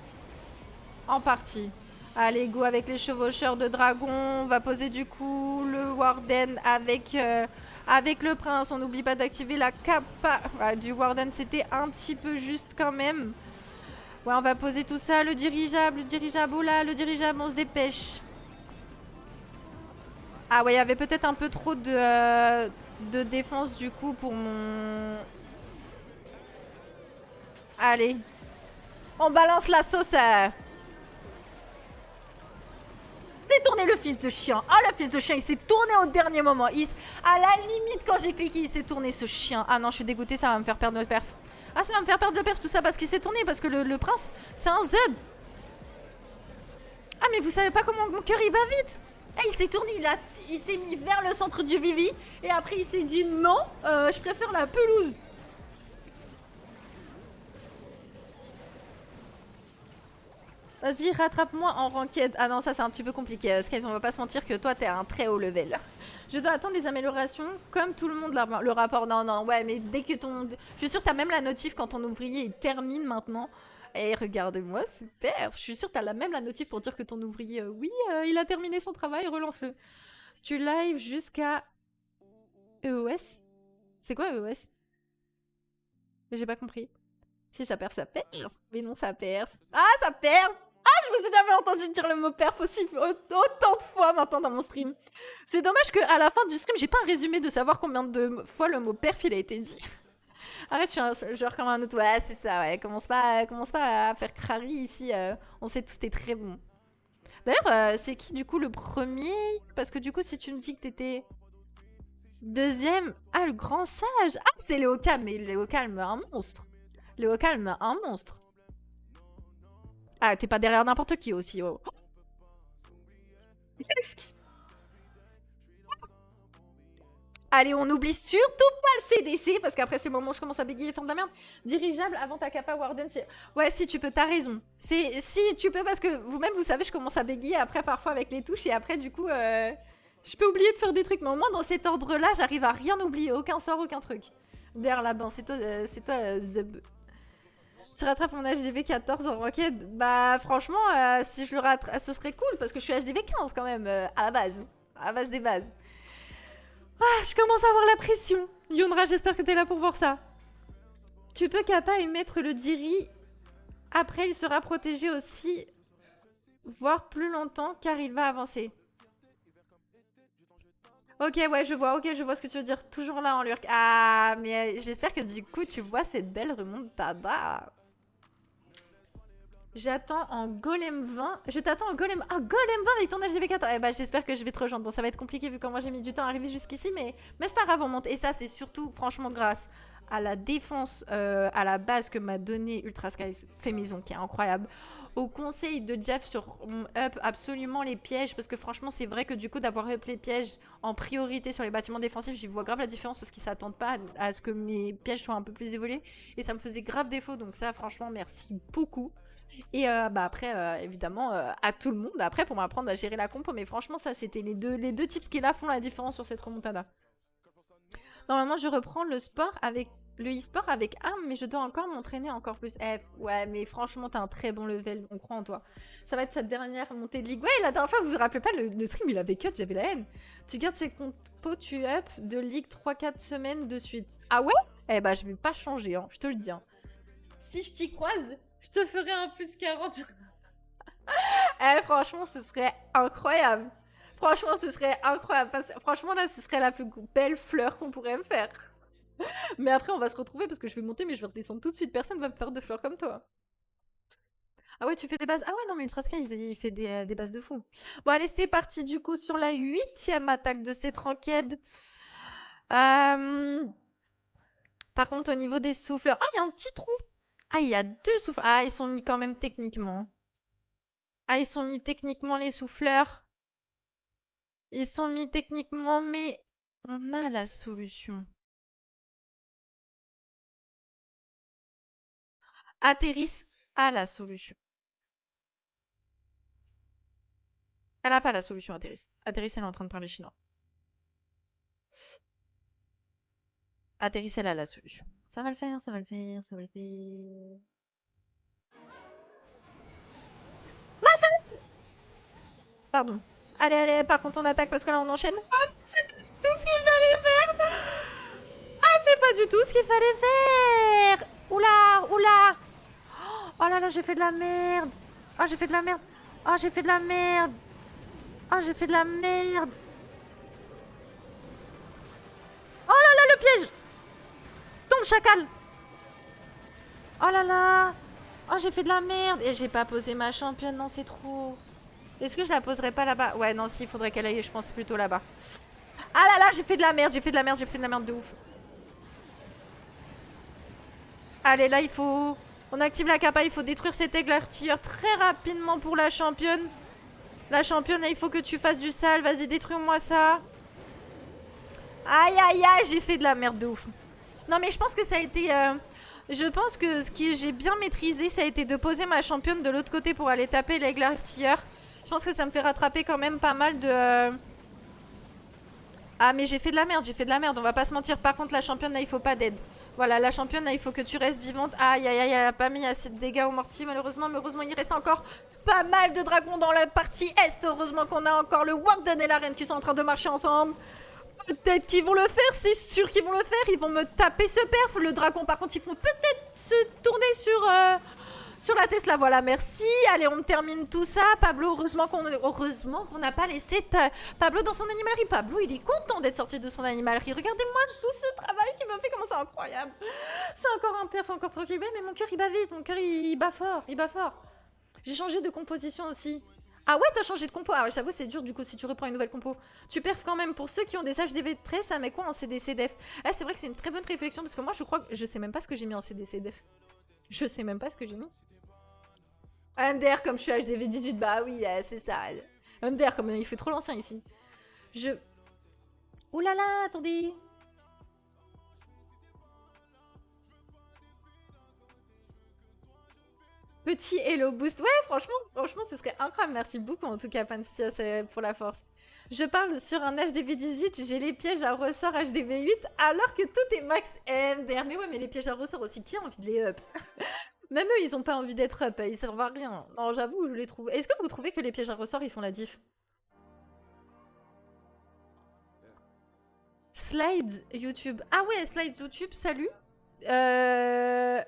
En partie. Allez, go avec les chevaucheurs de dragon. On va poser du coup le Warden avec le prince. On n'oublie pas d'activer la capa du Warden. C'était un petit peu juste quand même. Ouais, on va poser tout ça. Le dirigeable. Oh là, le dirigeable, on se dépêche. Ah ouais, il y avait peut-être un peu trop de défense du coup pour mon... Allez. On balance la sauce. C'est tourné le fils de chien. Ah, le fils de chien, il s'est tourné au dernier moment. À la limite, quand j'ai cliqué, il s'est tourné ce chien. Ah non, je suis dégoûtée, ça va me faire perdre le perf. Ah, ça va me faire perdre le perf, tout ça parce qu'il s'est tourné. Parce que le prince, c'est un zub. Ah, mais vous savez pas comment mon cœur il bat vite. Il s'est tourné, il s'est mis vers le centre du Vivi. Et après, il s'est dit non, je préfère la pelouse. Vas-y, rattrape-moi en ranked. Ah non, ça c'est un petit peu compliqué. Skies, on va pas se mentir que toi, t'es à un très haut level. Je dois attendre des améliorations comme tout le monde le rapport. Non, ouais, mais dès que ton... Je suis sûre que t'as même la notif quand ton ouvrier il termine maintenant. Et regardez-moi, super. Je suis sûre que t'as même la notif pour dire que ton ouvrier, oui, il a terminé son travail, relance-le. Tu live jusqu'à EOS? C'est quoi EOS? J'ai pas compris. Si ça perf, ça perf. Mais non, ça perf. Ah, ça perf! Ah, je me suis jamais entendu dire le mot perf aussi autant de fois maintenant dans mon stream. C'est dommage qu'à la fin du stream, j'ai pas un résumé de savoir combien de fois le mot perf il a été dit. Arrête, je suis un joueur comme un autre. Ouais, c'est ça, ouais. Commence pas à faire crari ici. On sait tous t'es très bon. D'ailleurs, c'est qui du coup le premier? Parce que du coup, si tu me dis que t'étais deuxième... Ah, le grand sage! Ah, c'est Léo Calme. Mais Léo Calme, un monstre. Léo Calme, un monstre. Ah, t'es pas derrière n'importe qui aussi. Oh. Allez, on n'oublie surtout pas le CDC, parce qu'après c'est le moment où je commence à bégayer et faire de la merde. Dirigeable avant ta capa Warden, c'est... Ouais, si tu peux, t'as raison. Si tu peux, parce que vous-même, vous savez, je commence à bégayer après parfois avec les touches, et après, du coup, je peux oublier de faire des trucs. Mais au moins, dans cet ordre-là, j'arrive à rien oublier. Aucun sort, aucun truc. Derrière là-bas, c'est toi, Zub. Tu rattrapes mon HDV 14 en rocket? Bah, franchement, si je le rattrape, ce serait cool, parce que je suis HDV 15 quand même, à la base. À la base des bases. Ah, je commence à avoir la pression. Yonra, j'espère que t'es là pour voir ça. Tu peux Kappa et mettre le Diri. Après, il sera protégé aussi, voire plus longtemps, car il va avancer. Ok, ouais, ok, je vois ce que tu veux dire. Toujours là en lurk. Ah, mais j'espère que du coup, tu vois cette belle remontada. J'attends en golem 20. Je t'attends en golem... Ah, golem 20 avec ton HDV 14. Eh bah, j'espère que je vais te rejoindre. Bon, ça va être compliqué vu comment j'ai mis du temps à arriver jusqu'ici, mais c'est pas grave, on monte. Et ça, c'est surtout, franchement, grâce à la défense à la base que m'a donné Ultra Sky fait maison, qui est incroyable. Au conseil de Jeff sur up absolument les pièges, parce que franchement, c'est vrai que du coup, d'avoir up les pièges en priorité sur les bâtiments défensifs, j'y vois grave la différence parce qu'ils s'attendent pas à ce que mes pièges soient un peu plus évolués. Et ça me faisait grave défaut, donc ça, franchement, merci beaucoup. Et bah après, évidemment, à tout le monde, après, pour m'apprendre à gérer la compo. Mais franchement, ça, c'était les deux tips qui là font la différence sur cette remontada. Normalement, je reprends le sport avec le e-sport avec arme, mais je dois encore m'entraîner encore plus. Ouais, mais franchement, t'as un très bon level, on croit en toi. Ça va être sa dernière montée de ligue. Ouais, la dernière fois, vous vous rappelez pas, le stream, il avait cut, j'avais la haine. Tu gardes ces compos, tu up de ligue 3-4 semaines de suite. Ah ouais? Eh bah, je vais pas changer, hein, je te le dis. Hein. Si je t'y croise, je te ferai un plus 40. Franchement, ce serait incroyable. Franchement, ce serait incroyable. Franchement, là, ce serait la plus belle fleur qu'on pourrait me faire. Mais après, on va se retrouver parce que je vais monter, mais je vais redescendre tout de suite. Personne va me faire de fleurs comme toi. Ah ouais, tu fais des bases. Ah ouais, non, mais Ultra Sky, il fait des bases de fou. Bon, allez, c'est parti du coup sur la 8e attaque de cette ranked. Par contre, au niveau des souffleurs. Ah, il y a un petit trou. Ah, il y a 2 souffleurs. Ah, ils sont mis quand même techniquement. Ah, ils sont mis techniquement les souffleurs. Ils sont mis techniquement, mais on a la solution. Atterris a la solution. Elle n'a pas la solution, Atterris. Atterris, elle est en train de parler chinois. Atterris, elle a la solution. Ça va le faire, ça va le faire, ça va le faire. Pardon. Allez, allez, par contre, on attaque parce que là, on enchaîne. Ah, c'est pas du tout ce qu'il fallait faire. Ah, c'est pas du tout ce qu'il fallait faire. Oula, oula. Oh là là, j'ai fait de la merde. Ah, j'ai fait de la merde. Ah, j'ai fait de la merde. Ah, j'ai fait de la merde. Oh là là, le piège. Tombe, chacal. Oh là là. Oh, j'ai fait de la merde. Et j'ai pas posé ma championne. Non, c'est trop. Est-ce que je la poserais pas là-bas? Ouais, non, si, il faudrait qu'elle aille, je pense, plutôt là-bas. Ah là là, j'ai fait de la merde, j'ai fait de la merde, j'ai fait de la merde de ouf. Allez, là, il faut... On active la capa, il faut détruire cet aigle artilleur très rapidement pour la championne. La championne, il faut que tu fasses du sale. Vas-y, détruis-moi ça. Aïe, aïe, aïe, j'ai fait de la merde de ouf. Non, mais je pense que ça a été... Je pense que ce que j'ai bien maîtrisé, ça a été de poser ma championne de l'autre côté pour aller taper l'aigle artilleur. Je pense que ça me fait rattraper quand même pas mal de... Ah, mais j'ai fait de la merde, j'ai fait de la merde, on va pas se mentir. Par contre, la championne, là, il faut pas d'aide. Voilà, la championne, là, il faut que tu restes vivante. Aïe, aïe, aïe, elle a pas mis assez de dégâts au mortier, malheureusement. Mais heureusement, il reste encore pas mal de dragons dans la partie est. Heureusement qu'on a encore le Warden et la reine qui sont en train de marcher ensemble. Peut-être qu'ils vont le faire, c'est sûr qu'ils vont le faire. Ils vont me taper ce perf. Le dragon, par contre, ils font peut-être se tourner sur la Tesla. Voilà, merci. Allez, on termine tout ça. Pablo, heureusement qu'on n'a pas laissé Pablo dans son animalerie. Pablo, il est content d'être sorti de son animalerie. Regardez-moi tout ce travail qu'il m'a fait. Comment c'est incroyable. C'est encore un perf, encore tranquille. Mais mon cœur, il bat vite. Mon cœur, il bat fort. Il bat fort. J'ai changé de composition aussi. Ah ouais, t'as changé de compo. Ah ouais, j'avoue, c'est dur du coup si tu reprends une nouvelle compo. Tu perfs quand même. Pour ceux qui ont des HDV de 13, ça met quoi en CDC-DEF? Ah, c'est vrai que c'est une très bonne réflexion parce que moi, je crois que je sais même pas ce que j'ai mis en CDC-DEF. Je sais même pas ce que j'ai mis. MDR comme je suis HDV 18, bah oui, c'est ça. MDR comme il fait trop l'ancien ici. Ouh là là, attendez. Petit hello boost. Ouais, franchement, ce serait incroyable. Merci beaucoup en tout cas, Panstia, pour la force. Je parle sur un HDV 18, j'ai les pièges à ressort HDV 8, alors que tout est max MDR. Mais ouais, mais les pièges à ressort aussi, qui a envie de les up? Même eux, ils ont pas envie d'être up, ils servent à rien. Non, j'avoue, je les trouve. Est-ce que vous trouvez que les pièges à ressort, ils font la diff? Slides YouTube. Ah ouais, Slides YouTube, salut. Ah,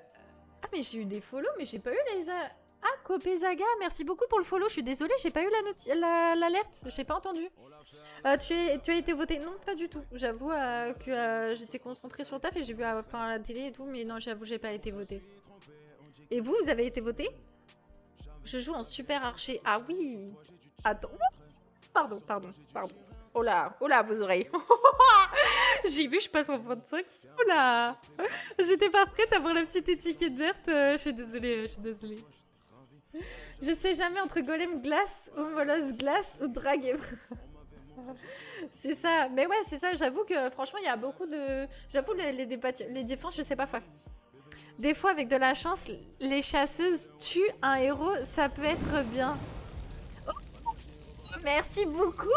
mais j'ai eu des follow, mais j'ai pas eu les... Ah, Kopezaga, merci beaucoup pour le follow. Je suis désolée, j'ai pas eu l'alerte. J'ai pas entendu. Tu as été voté? Non, pas du tout. J'avoue que j'étais concentrée sur le taf et j'ai vu la télé et tout, mais non, j'avoue, j'ai pas été votée. Et vous, vous avez été voté? Je joue en super archer. Ah oui. Attends. Pardon. Oh là, vos oreilles. J'ai vu, je passe en 25. Oh là. J'étais pas prête à voir la petite étiquette verte. Je suis désolée. Je sais jamais entre golem glace, homolos glace ou drag. C'est ça. Mais ouais, c'est ça. J'avoue que franchement, il y a beaucoup de... J'avoue, les défenses, je sais pas faire. Des fois, avec de la chance, les chasseuses tuent un héros. Ça peut être bien. Merci beaucoup.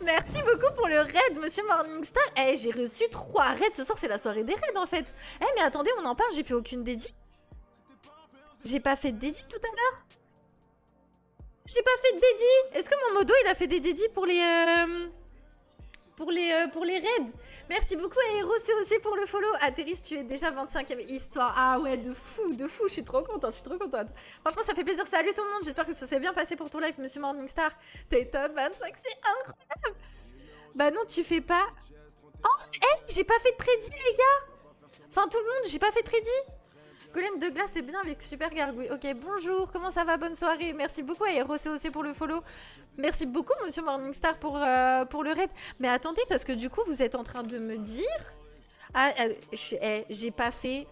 Merci beaucoup pour le raid, monsieur Morningstar. Eh, j'ai reçu 3 raids ce soir, c'est la soirée des raids en fait. Eh, mais attendez, on en parle, j'ai fait aucune dédie. J'ai pas fait de dédie tout à l'heure. J'ai pas fait de dédie. Est-ce que mon modo, il a fait des dédis pour les raids? Merci beaucoup à Hero COC pour le follow. Atterris, tu es déjà 25e histoire. Ah ouais, de fou. Je suis trop contente, Franchement, ça fait plaisir. Salut tout le monde. J'espère que ça s'est bien passé pour ton live, monsieur Morningstar. T'es top 25, c'est incroyable. Bah non, tu fais pas... Oh, j'ai pas fait de prédit, les gars. Enfin, tout le monde, j'ai pas fait de prédit. Golem de glace, c'est bien avec Super Gargouille. Ok, bonjour, comment ça va? Bonne soirée. Merci beaucoup à ROCOC pour le follow. Merci beaucoup, monsieur Morningstar, pour le raid. Mais attendez, parce que du coup, vous êtes en train de me dire... Ah, j'ai pas fait...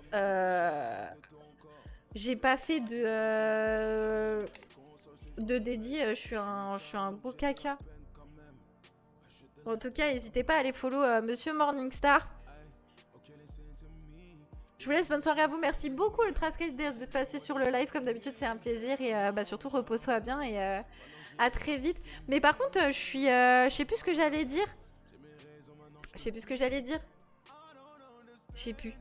J'ai pas fait de dédit. Je suis un gros caca. En tout cas, n'hésitez pas à aller follow monsieur Morningstar. Je vous laisse, bonne soirée à vous. Merci beaucoup, le Trascase, d'être passé sur le live. Comme d'habitude, c'est un plaisir. Et surtout, repose-toi bien. Et à très vite. Mais par contre, je sais plus ce que j'allais dire. Je sais plus.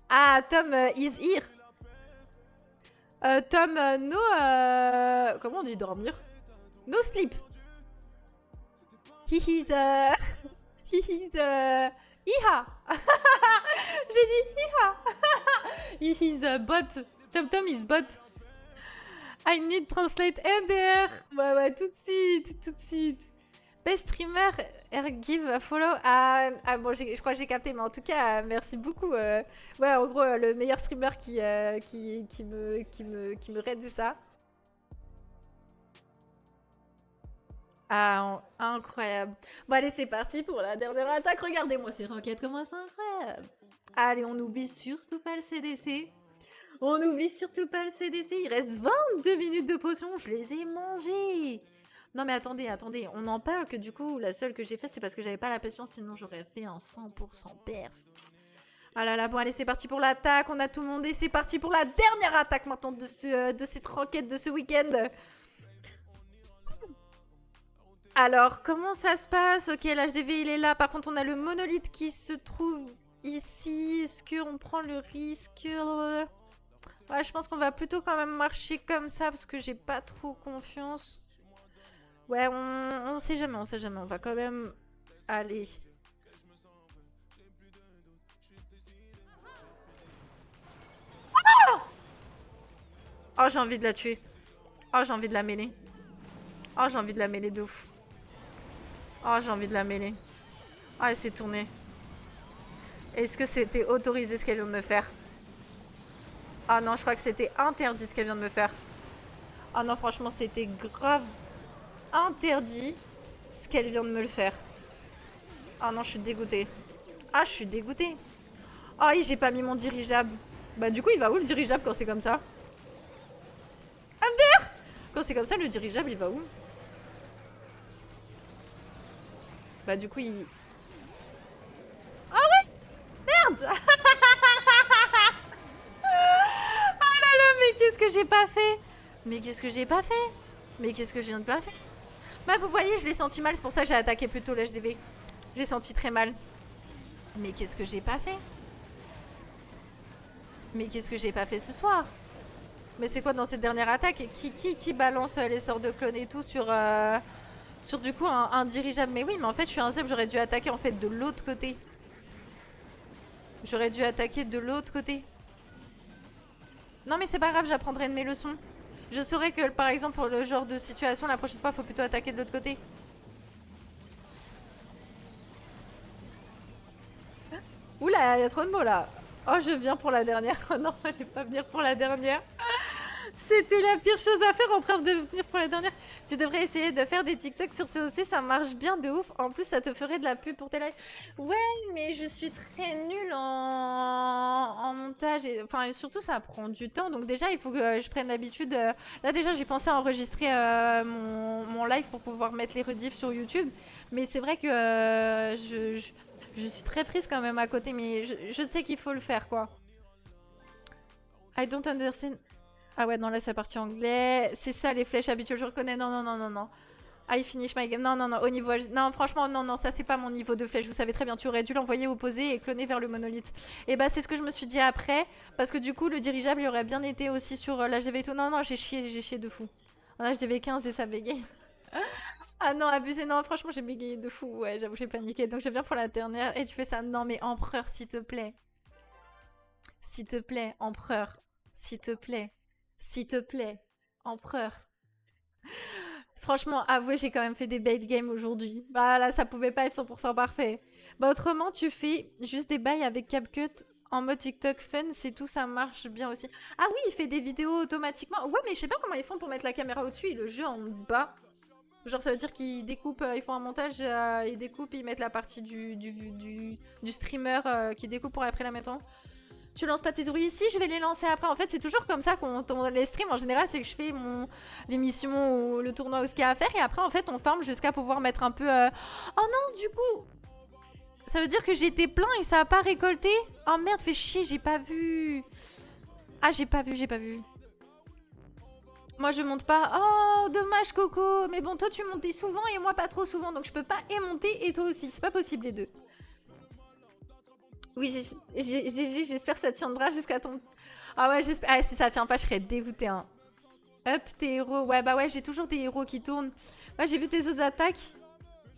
Ah, Tom is here. Tom, no... comment on dit dormir? No sleep. He is... Iha. J'ai dit Iha. He is bot. Tom is bot. I need translate there. Ouais, tout de suite. Best streamer, give a follow. Bon, je crois que j'ai capté, mais en tout cas, merci beaucoup. Ouais, en gros, le meilleur streamer qui me raid, c'est ça. Ah, incroyable. Bon, allez, c'est parti pour la dernière attaque. Regardez-moi ces roquettes, comment c'est incroyable. Allez, on n'oublie surtout pas le CDC. Il reste 22 minutes de potions, je les ai mangées. Non, mais attendez. On en parle que du coup, la seule que j'ai fait, c'est parce que j'avais pas la patience, sinon j'aurais fait un 100% perf. Ah là là, bon, allez, c'est parti pour l'attaque. On a tout le monde et c'est parti pour la dernière attaque maintenant de cette roquette de ce week-end. Alors, comment ça se passe? Ok, l'HDV, il est là. Par contre, on a le monolithe qui se trouve ici. Est-ce qu'on prend le risque? Ouais, je pense qu'on va plutôt quand même marcher comme ça parce que j'ai pas trop confiance. Ouais, on sait jamais. On va quand même aller. Oh, j'ai envie de la tuer. Oh, j'ai envie de la mêler. Oh, j'ai envie de la mêler de ouf. Oh, j'ai envie de la mêler. Oh, elle s'est tournée. Est-ce que c'était autorisé ce qu'elle vient de me faire? Ah non, je crois que c'était interdit ce qu'elle vient de me faire. Ah non, franchement, c'était grave interdit ce qu'elle vient de me le faire. Ah non, je suis dégoûtée. Ah, je suis dégoûtée. Ah oui, j'ai pas mis mon dirigeable. Bah du coup, il va où le dirigeable quand c'est comme ça? MDR! Quand c'est comme ça, le dirigeable, il va où? Bah du coup, il... Ah ouais! Merde! Oh là là, mais qu'est-ce que j'ai pas fait? Mais qu'est-ce que je viens de pas faire? Bah vous voyez, je l'ai senti mal, c'est pour ça que j'ai attaqué plutôt l'HDV. J'ai senti très mal. Mais qu'est-ce que j'ai pas fait? Ce soir? Mais c'est quoi dans cette dernière attaque? Qui balance les sorts de clone et tout sur du coup un dirigeable? Mais oui, mais en fait je suis un zeb, j'aurais dû attaquer en fait de l'autre côté. Non, mais c'est pas grave, j'apprendrai de mes leçons. Je saurais que, par exemple, pour le genre de situation, la prochaine fois, faut plutôt attaquer de l'autre côté. Oula, il y a trop de mots là. Oh, je viens pour la dernière. Oh non, fallait pas venir pour la dernière. C'était la pire chose à faire en preuve de venir pour la dernière. Tu devrais essayer de faire des TikTok sur COC, ça marche bien de ouf. En plus, ça te ferait de la pub pour tes lives. Ouais, mais je suis très nulle en montage. Enfin, et surtout, ça prend du temps. Donc déjà, il faut que je prenne l'habitude. Là, déjà, j'ai pensé à enregistrer mon live pour pouvoir mettre les rediffs sur YouTube. Mais c'est vrai que je suis très prise quand même à côté. Mais je sais qu'il faut le faire, quoi. I don't understand. Ah ouais, non, là, c'est parti anglais. C'est ça, les flèches habituelles, je reconnais. Non, non, non, non, non. I finish my game. Non, non, non, au niveau... Non, franchement, non, non, ça, c'est pas mon niveau de flèche. Vous savez très bien, tu aurais dû l'envoyer opposé et cloner vers le monolithe. Et bah, c'est ce que je me suis dit après. Parce que du coup, le dirigeable, il aurait bien été aussi sur l'HDV et tout. Non, non, j'ai chié de fou. En HDV 15 et ça bégaye. Ah non, abusé. Non, franchement, j'ai bégayé de fou. Ouais, j'avoue, j'ai paniqué. Donc, je viens pour la dernière. Et tu fais ça. Non, mais empereur, s'il te plaît. S'il te plaît, empereur. S'il te plaît. S'il te plaît, empereur. Franchement, avouez, j'ai quand même fait des bait games aujourd'hui. Bah là, ça pouvait pas être 100% parfait. Bah autrement, tu fais juste des bails avec CapCut en mode TikTok fun, c'est tout, ça marche bien aussi. Ah oui, il fait des vidéos automatiquement. Ouais, mais je sais pas comment ils font pour mettre la caméra au-dessus et le jeu en bas. Genre, ça veut dire qu'ils découpent, ils font un montage, ils découpent, ils mettent la partie du streamer qui découpe pour après la mettre en... Tu lances pas tes oreillers? Si, je vais les lancer après. En fait, c'est toujours comme ça qu'on les streams. En général, c'est que je fais l'émission ou le tournoi ou ce qu'il y a à faire. Et après, en fait, on farm jusqu'à pouvoir mettre un peu... Oh non, du coup... Ça veut dire que j'étais plein et ça a pas récolté? Oh merde, fais chier, j'ai pas vu. Ah, j'ai pas vu. Moi, je monte pas. Oh, dommage, Coco. Mais bon, toi, tu montais souvent et moi, pas trop souvent. Donc, je peux pas et monter et toi aussi. C'est pas possible, les deux. Oui, GG, j'espère que ça tiendra jusqu'à ton... Ah ouais, j'espère... Ah, si ça tient pas, je serais dégoûtée, hein. Hop, tes héros. Ouais, bah ouais, j'ai toujours des héros qui tournent. Ouais, j'ai vu tes autres attaques.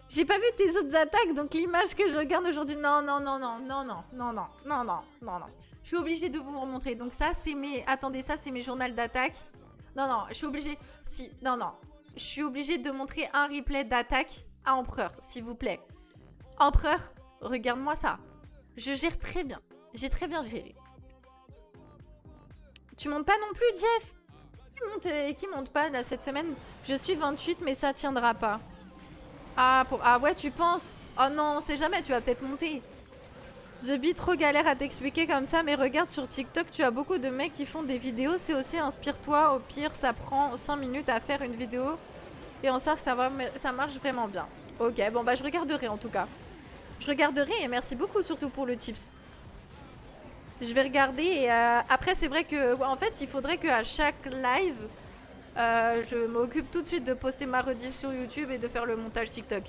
J'ai pas vu tes autres attaques, donc l'image que je regarde aujourd'hui... Non, non, non, non, non, non, non, non, non, non, non, non. Je suis obligée de vous remontrer. Donc ça, c'est mes... Attendez, ça, c'est mes journaux d'attaque. Non, non, je suis obligée... Si, non, non. Je suis obligée de montrer un replay d'attaque à Empereur, s'il vous plaît. Empereur, regarde-moi ça. Je gère très bien. J'ai très bien géré. Tu montes pas non plus, Jeff? Qui monte pas là cette semaine? Je suis 28, mais ça tiendra pas. Ah, ah ouais, tu penses? Oh non, on sait jamais, tu vas peut-être monter. The Beat trop galère à t'expliquer comme ça, mais regarde sur TikTok, tu as beaucoup de mecs qui font des vidéos. C'est aussi inspire-toi. Au pire, ça prend 5 minutes à faire une vidéo. Et en ça, ça marche vraiment bien. Ok, bon bah je regarderai en tout cas. Je regarderai et merci beaucoup surtout pour le tips. Je vais regarder et après c'est vrai que en fait il faudrait qu'à chaque live je m'occupe tout de suite de poster ma rediff sur YouTube et de faire le montage TikTok.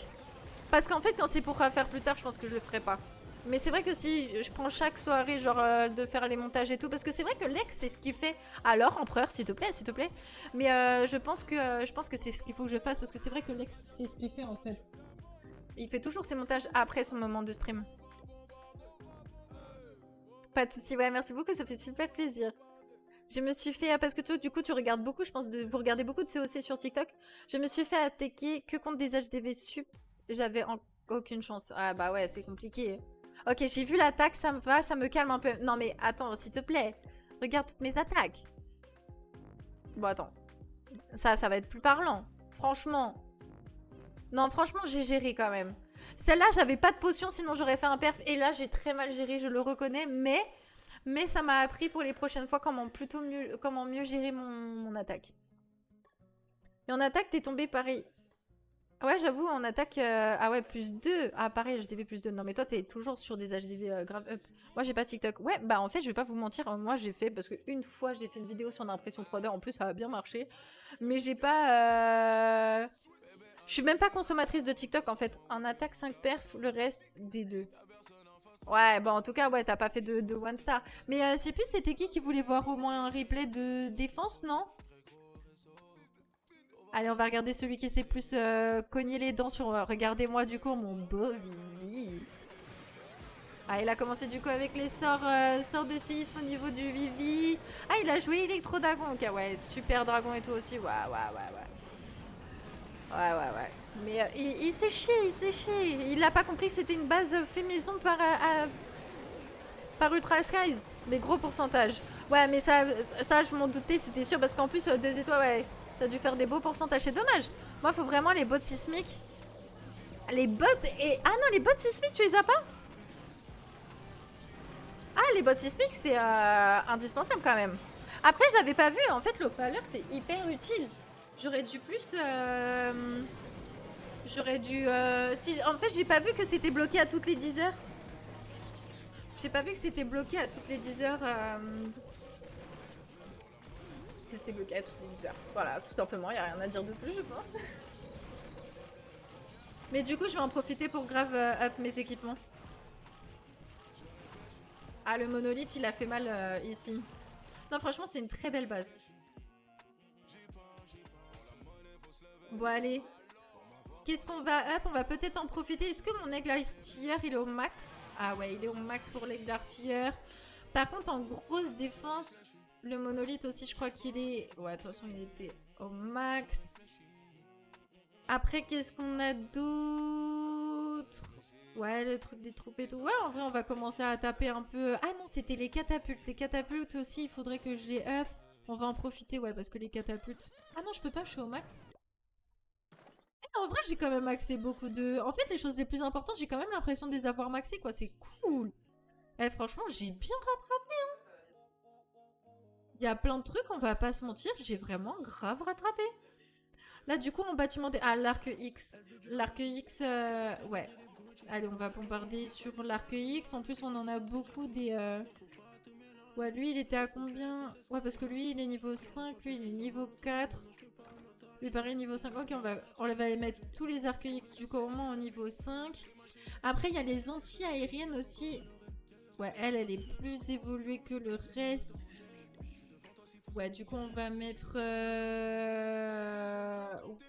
Parce qu'en fait quand c'est pour faire plus tard je pense que je le ferai pas. Mais c'est vrai que si je prends chaque soirée genre de faire les montages et tout, parce que c'est vrai que Lex c'est ce qu'il fait. Alors empereur s'il te plaît, s'il te plaît. Mais je pense que c'est ce qu'il faut que je fasse parce que c'est vrai que Lex c'est ce qu'il fait en fait. Il fait toujours ses montages après son moment de stream. Pas de soucis, ouais, merci beaucoup, ça fait super plaisir. Je me suis fait, parce que toi, du coup, tu regardes beaucoup, je pense, vous regardez beaucoup de COC sur TikTok. Je me suis fait attaquer que contre des HDV sup. J'avais aucune chance. Ah bah ouais, c'est compliqué. Ok, j'ai vu l'attaque, ça me va, ça me calme un peu. Non mais attends, s'il te plaît. Regarde toutes mes attaques. Bon, attends. Ça va être plus parlant. Franchement. Non, franchement, j'ai géré quand même. Celle-là, j'avais pas de potion, sinon j'aurais fait un perf. Et là, j'ai très mal géré, je le reconnais. Mais ça m'a appris pour les prochaines fois comment mieux gérer mon attaque. Et en attaque, t'es tombé pareil. Ouais, j'avoue, en attaque... Ah ouais, plus 2. Ah, pareil, HDV plus 2. Non, mais toi, t'es toujours sur des HDV grave up. Moi, j'ai pas TikTok. Ouais, bah en fait, je vais pas vous mentir. Moi, j'ai fait... Parce qu'une fois, j'ai fait une vidéo sur l'impression 3D. En plus, ça a bien marché. Mais j'ai pas... Je suis même pas consommatrice de TikTok, en fait. En attaque 5 perf, le reste des 2. Ouais, bon, en tout cas, ouais, t'as pas fait de one star. Mais je sais plus, c'était qui voulait voir au moins un replay de défense, non? Allez, on va regarder celui qui s'est plus cogné les dents sur... Regardez-moi du coup, mon beau Vivi. Ah, il a commencé du coup avec les sorts de séisme au niveau du Vivi. Ah, il a joué Électro-Dragon. Ok, ouais, Super Dragon et tout aussi. Ouais, ouais, ouais, ouais. Ouais, ouais, ouais. Mais il s'est chié, il s'est chié. Il a pas compris que c'était une base fait maison par Ultra Skies. Mais gros pourcentage. Ouais, mais ça je m'en doutais, c'était sûr. Parce qu'en plus, 2 étoiles, ouais, t'as dû faire des beaux pourcentages. C'est dommage. Moi, faut vraiment les bots sismiques. Les bots et... Ah non, les bots sismiques, tu les as pas? Ah, les bots sismiques, c'est indispensable quand même. Après, j'avais pas vu. En fait, l'eau-pâleur, c'est hyper utile. J'aurais dû plus... J'aurais dû... Si... En fait, j'ai pas vu que c'était bloqué à toutes les 10 heures. J'ai pas vu que c'était bloqué à toutes les 10 heures. Que c'était bloqué à toutes les 10 heures. Voilà, tout simplement. Y a rien à dire de plus, je pense. Mais du coup, je vais en profiter pour grave up mes équipements. Ah, le monolithe, il a fait mal ici. Non, franchement, c'est une très belle base. Bon, allez. Qu'est-ce qu'on va up? On va peut-être en profiter. Est-ce que mon aigle artilleur, il est au max? Ah ouais, il est au max pour l'aigle artilleur. Par contre, en grosse défense, le monolithe aussi, je crois qu'il est... Ouais, de toute façon, il était au max. Après, qu'est-ce qu'on a d'autre? Ouais, le truc des troupes et tout. Ouais, en vrai, on va commencer à taper un peu... Ah non, c'était les catapultes. Les catapultes aussi, il faudrait que je les up. On va en profiter, ouais, parce que les catapultes... Ah non, je peux pas, je suis au max. En vrai, j'ai quand même maxé beaucoup de... En fait, les choses les plus importantes, j'ai quand même l'impression de les avoir maxées, quoi. C'est cool. Eh, franchement, j'ai bien rattrapé, hein. Il y a plein de trucs, on va pas se mentir, j'ai vraiment grave rattrapé. Là, du coup, mon bâtiment... Ah, l'arc X. L'arc X, ouais. Allez, on va bombarder sur l'arc X. En plus, on en a beaucoup des... Ouais, lui, il était à combien? Ouais, parce que lui, il est niveau 5, lui, il est niveau 4. Lui, pareil, niveau 5. Ok, on va mettre tous les arcs X du coup au moins au niveau 5. Après, il y a les anti-aériennes aussi. Ouais, elle est plus évoluée que le reste. Ouais, du coup, on va mettre...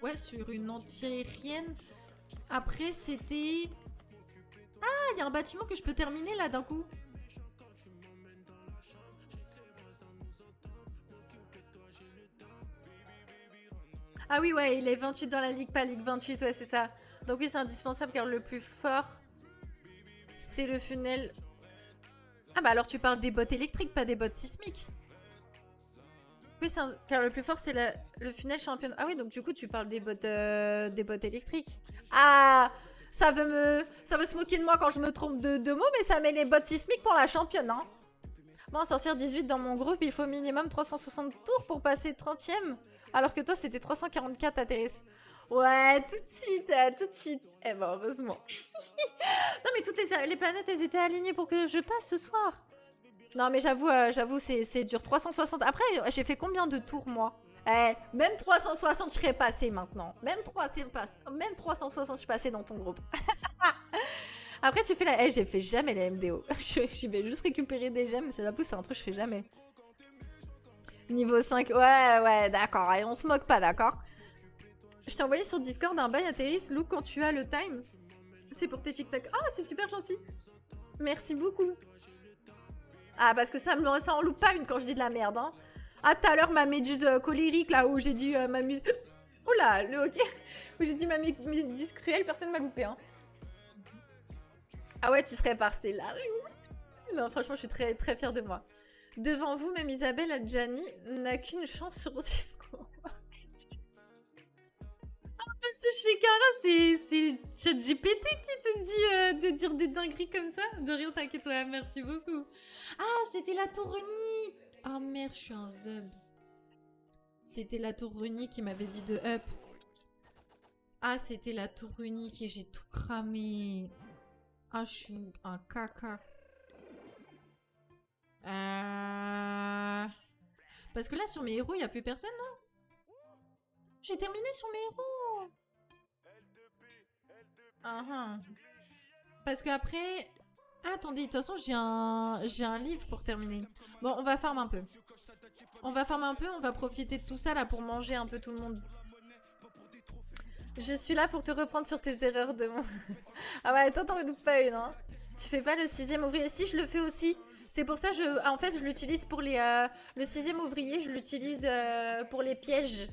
Ouais, sur une anti-aérienne. Après, c'était... Ah, il y a un bâtiment que je peux terminer là d'un coup. Ah oui, ouais, il est 28 dans la ligue, pas ligue 28, ouais, c'est ça. Donc oui, c'est indispensable car le plus fort, c'est le funnel. Ah bah alors tu parles des bottes électriques, pas des bottes sismiques. Oui, car le plus fort, c'est le funnel champion. Ah oui, donc du coup, tu parles des bottes électriques. Ah, ça veut se moquer de moi quand je me trompe de mots, mais ça met les bottes sismiques pour la championne, hein. Moi, en sorcière 18 dans mon groupe, il faut minimum 360 tours pour passer 30ème. Alors que toi, c'était 344 atterrisse. Ouais, tout de suite, tout de suite. Eh ben, heureusement. Non, mais toutes les planètes, elles étaient alignées pour que je passe ce soir. Non, mais j'avoue, c'est dur. 360. Après, j'ai fait combien de tours, moi? Eh, même 360, je serais passé maintenant. Même 360, je suis passée dans ton groupe. Après, tu fais la... Eh, j'ai fait jamais la MDO. Je vais juste récupérer des gemmes. C'est la pousse, c'est un truc que je fais jamais. Niveau 5. Ouais, d'accord. Et on se moque pas, d'accord? Je t'ai envoyé sur Discord un bail atterrisse, Lou, quand tu as le time. C'est pour tes TikTok. Ah, c'est super gentil. Merci beaucoup. Ah, parce que ça en loupe pas une quand je dis de la merde, hein. Ah, tout à l'heure, ma méduse colérique, là, où j'ai dit ma méduse... Oula, le hockey. Où j'ai dit ma méduse cruelle, personne m'a loupé, hein. Ah ouais, tu serais passé là. Non, franchement, je suis très, très fière de moi. Devant vous, même Isabelle Adjani n'a qu'une chance sur 10. Monsieur Shikara, c'est ChatGPT qui te dit de dire des dingueries comme ça. De rien, t'inquiète, ouais, merci beaucoup. Ah, c'était la tour Runi. Ah merde, je suis un zub. C'était la tour Runi qui m'avait dit de up. Ah, c'était la tour Runi qui j'ai tout cramé. Ah, je suis un caca. Parce que là, sur mes héros, il n'y a plus personne, non? J'ai terminé sur mes héros. Parce qu'après... Ah, attendez, de toute façon, j'ai un livre pour terminer. Bon, on va farm un peu. On va profiter de tout ça, là, pour manger un peu tout le monde. Je suis là pour te reprendre sur tes erreurs de mon... Ah ouais, toi, t'en loupes pas une, hein. Tu fais pas le 6e ouvrier? Si, je le fais aussi. C'est pour ça, en fait, je l'utilise pour les... le 6e ouvrier, je l'utilise pour les pièges.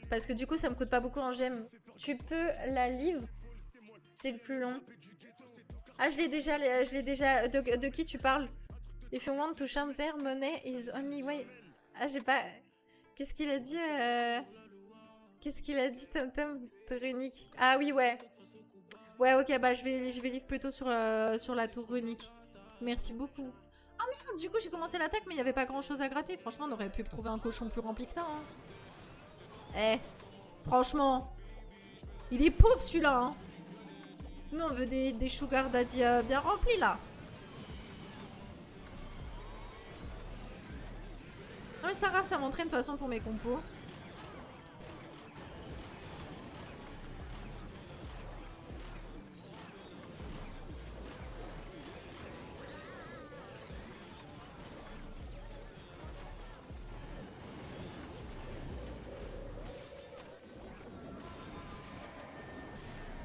Parce que du coup, ça me coûte pas beaucoup en gemmes. Tu peux la livre? C'est le plus long. Ah, je l'ai déjà, je l'ai déjà. De qui tu parles? If you want to charm their money is only way. Ah, j'ai pas... Qu'est-ce qu'il a dit Qu'est-ce qu'il a dit, Tom Tom runique? Ah oui, ouais. Ouais, ok, bah je vais livre plutôt sur la tour runique. Merci beaucoup. Ah merde, du coup j'ai commencé l'attaque, mais il n'y avait pas grand chose à gratter. Franchement, on aurait pu trouver un cochon plus rempli que ça. Hein. Eh, franchement, il est pauvre celui-là. Hein. Nous, on veut des sugar daddy bien remplis là. Non, mais c'est pas grave, ça m'entraîne de toute façon pour mes compos.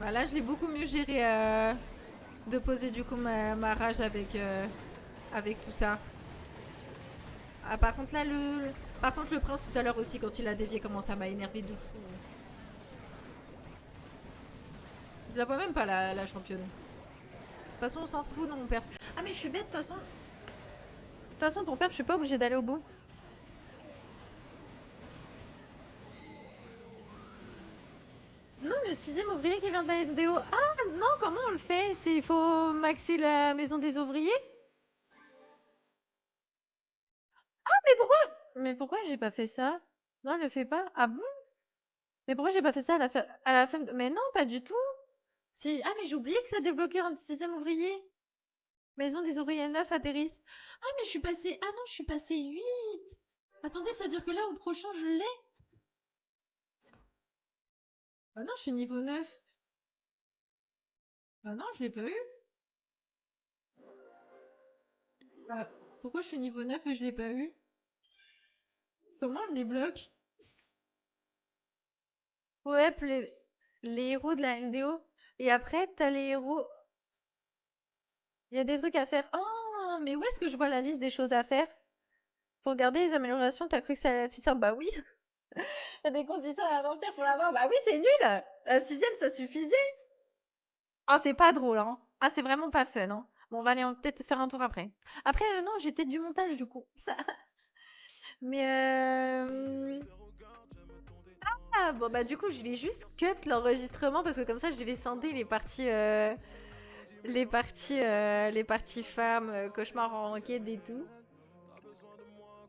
Voilà, je l'ai beaucoup mieux géré de poser du coup ma rage avec tout ça. Ah, par contre là, le prince tout à l'heure aussi, quand il a dévié, comment ça m'a énervé de fou. Je la vois même pas la championne. De toute façon, on s'en fout, non, on perd. Ah mais je suis bête, de toute façon. De toute façon, pour perdre, je suis pas obligée d'aller au bout. Non, le 6e ouvrier qui vient de la NDO. Ah non, comment on le fait? Il faut maxer la maison des ouvriers? Mais pourquoi j'ai pas fait ça? Non, elle le fait pas. Ah bon? Mais pourquoi j'ai pas fait ça à la fin de... Mais non, pas du tout. Si... Ah, mais j'ai oublié que ça débloquait un 6e ouvrier. Maison des ouvriers neufs atterrissent. Ah, mais je suis passée... Ah non, je suis passée 8. Attendez, ça veut dire que là, au prochain, je l'ai. Ah non, je suis niveau 9. Ah non, je l'ai pas eu. Bah, pourquoi je suis niveau 9 et je l'ai pas eu? Comment on les bloque? Ouais, les héros de la NDO. Et après, t'as les héros... Il y a des trucs à faire. Oh, mais où est-ce que je vois la liste des choses à faire? Pour regarder les améliorations, t'as cru que ça allait être si simple? Bah oui. Il y a des conditions à remplir pour l'avoir. Bah oui, c'est nul. La 6e, ça suffisait. Ah, c'est pas drôle, hein. Ah, c'est vraiment pas fun, hein. Bon, on va aller peut-être faire un tour après. Après, non, j'ai peut-être du montage, du coup. Mais Ah, bon, bah du coup, je vais juste cut l'enregistrement parce que comme ça, je vais scinder les parties farm, cauchemar en enquête et tout.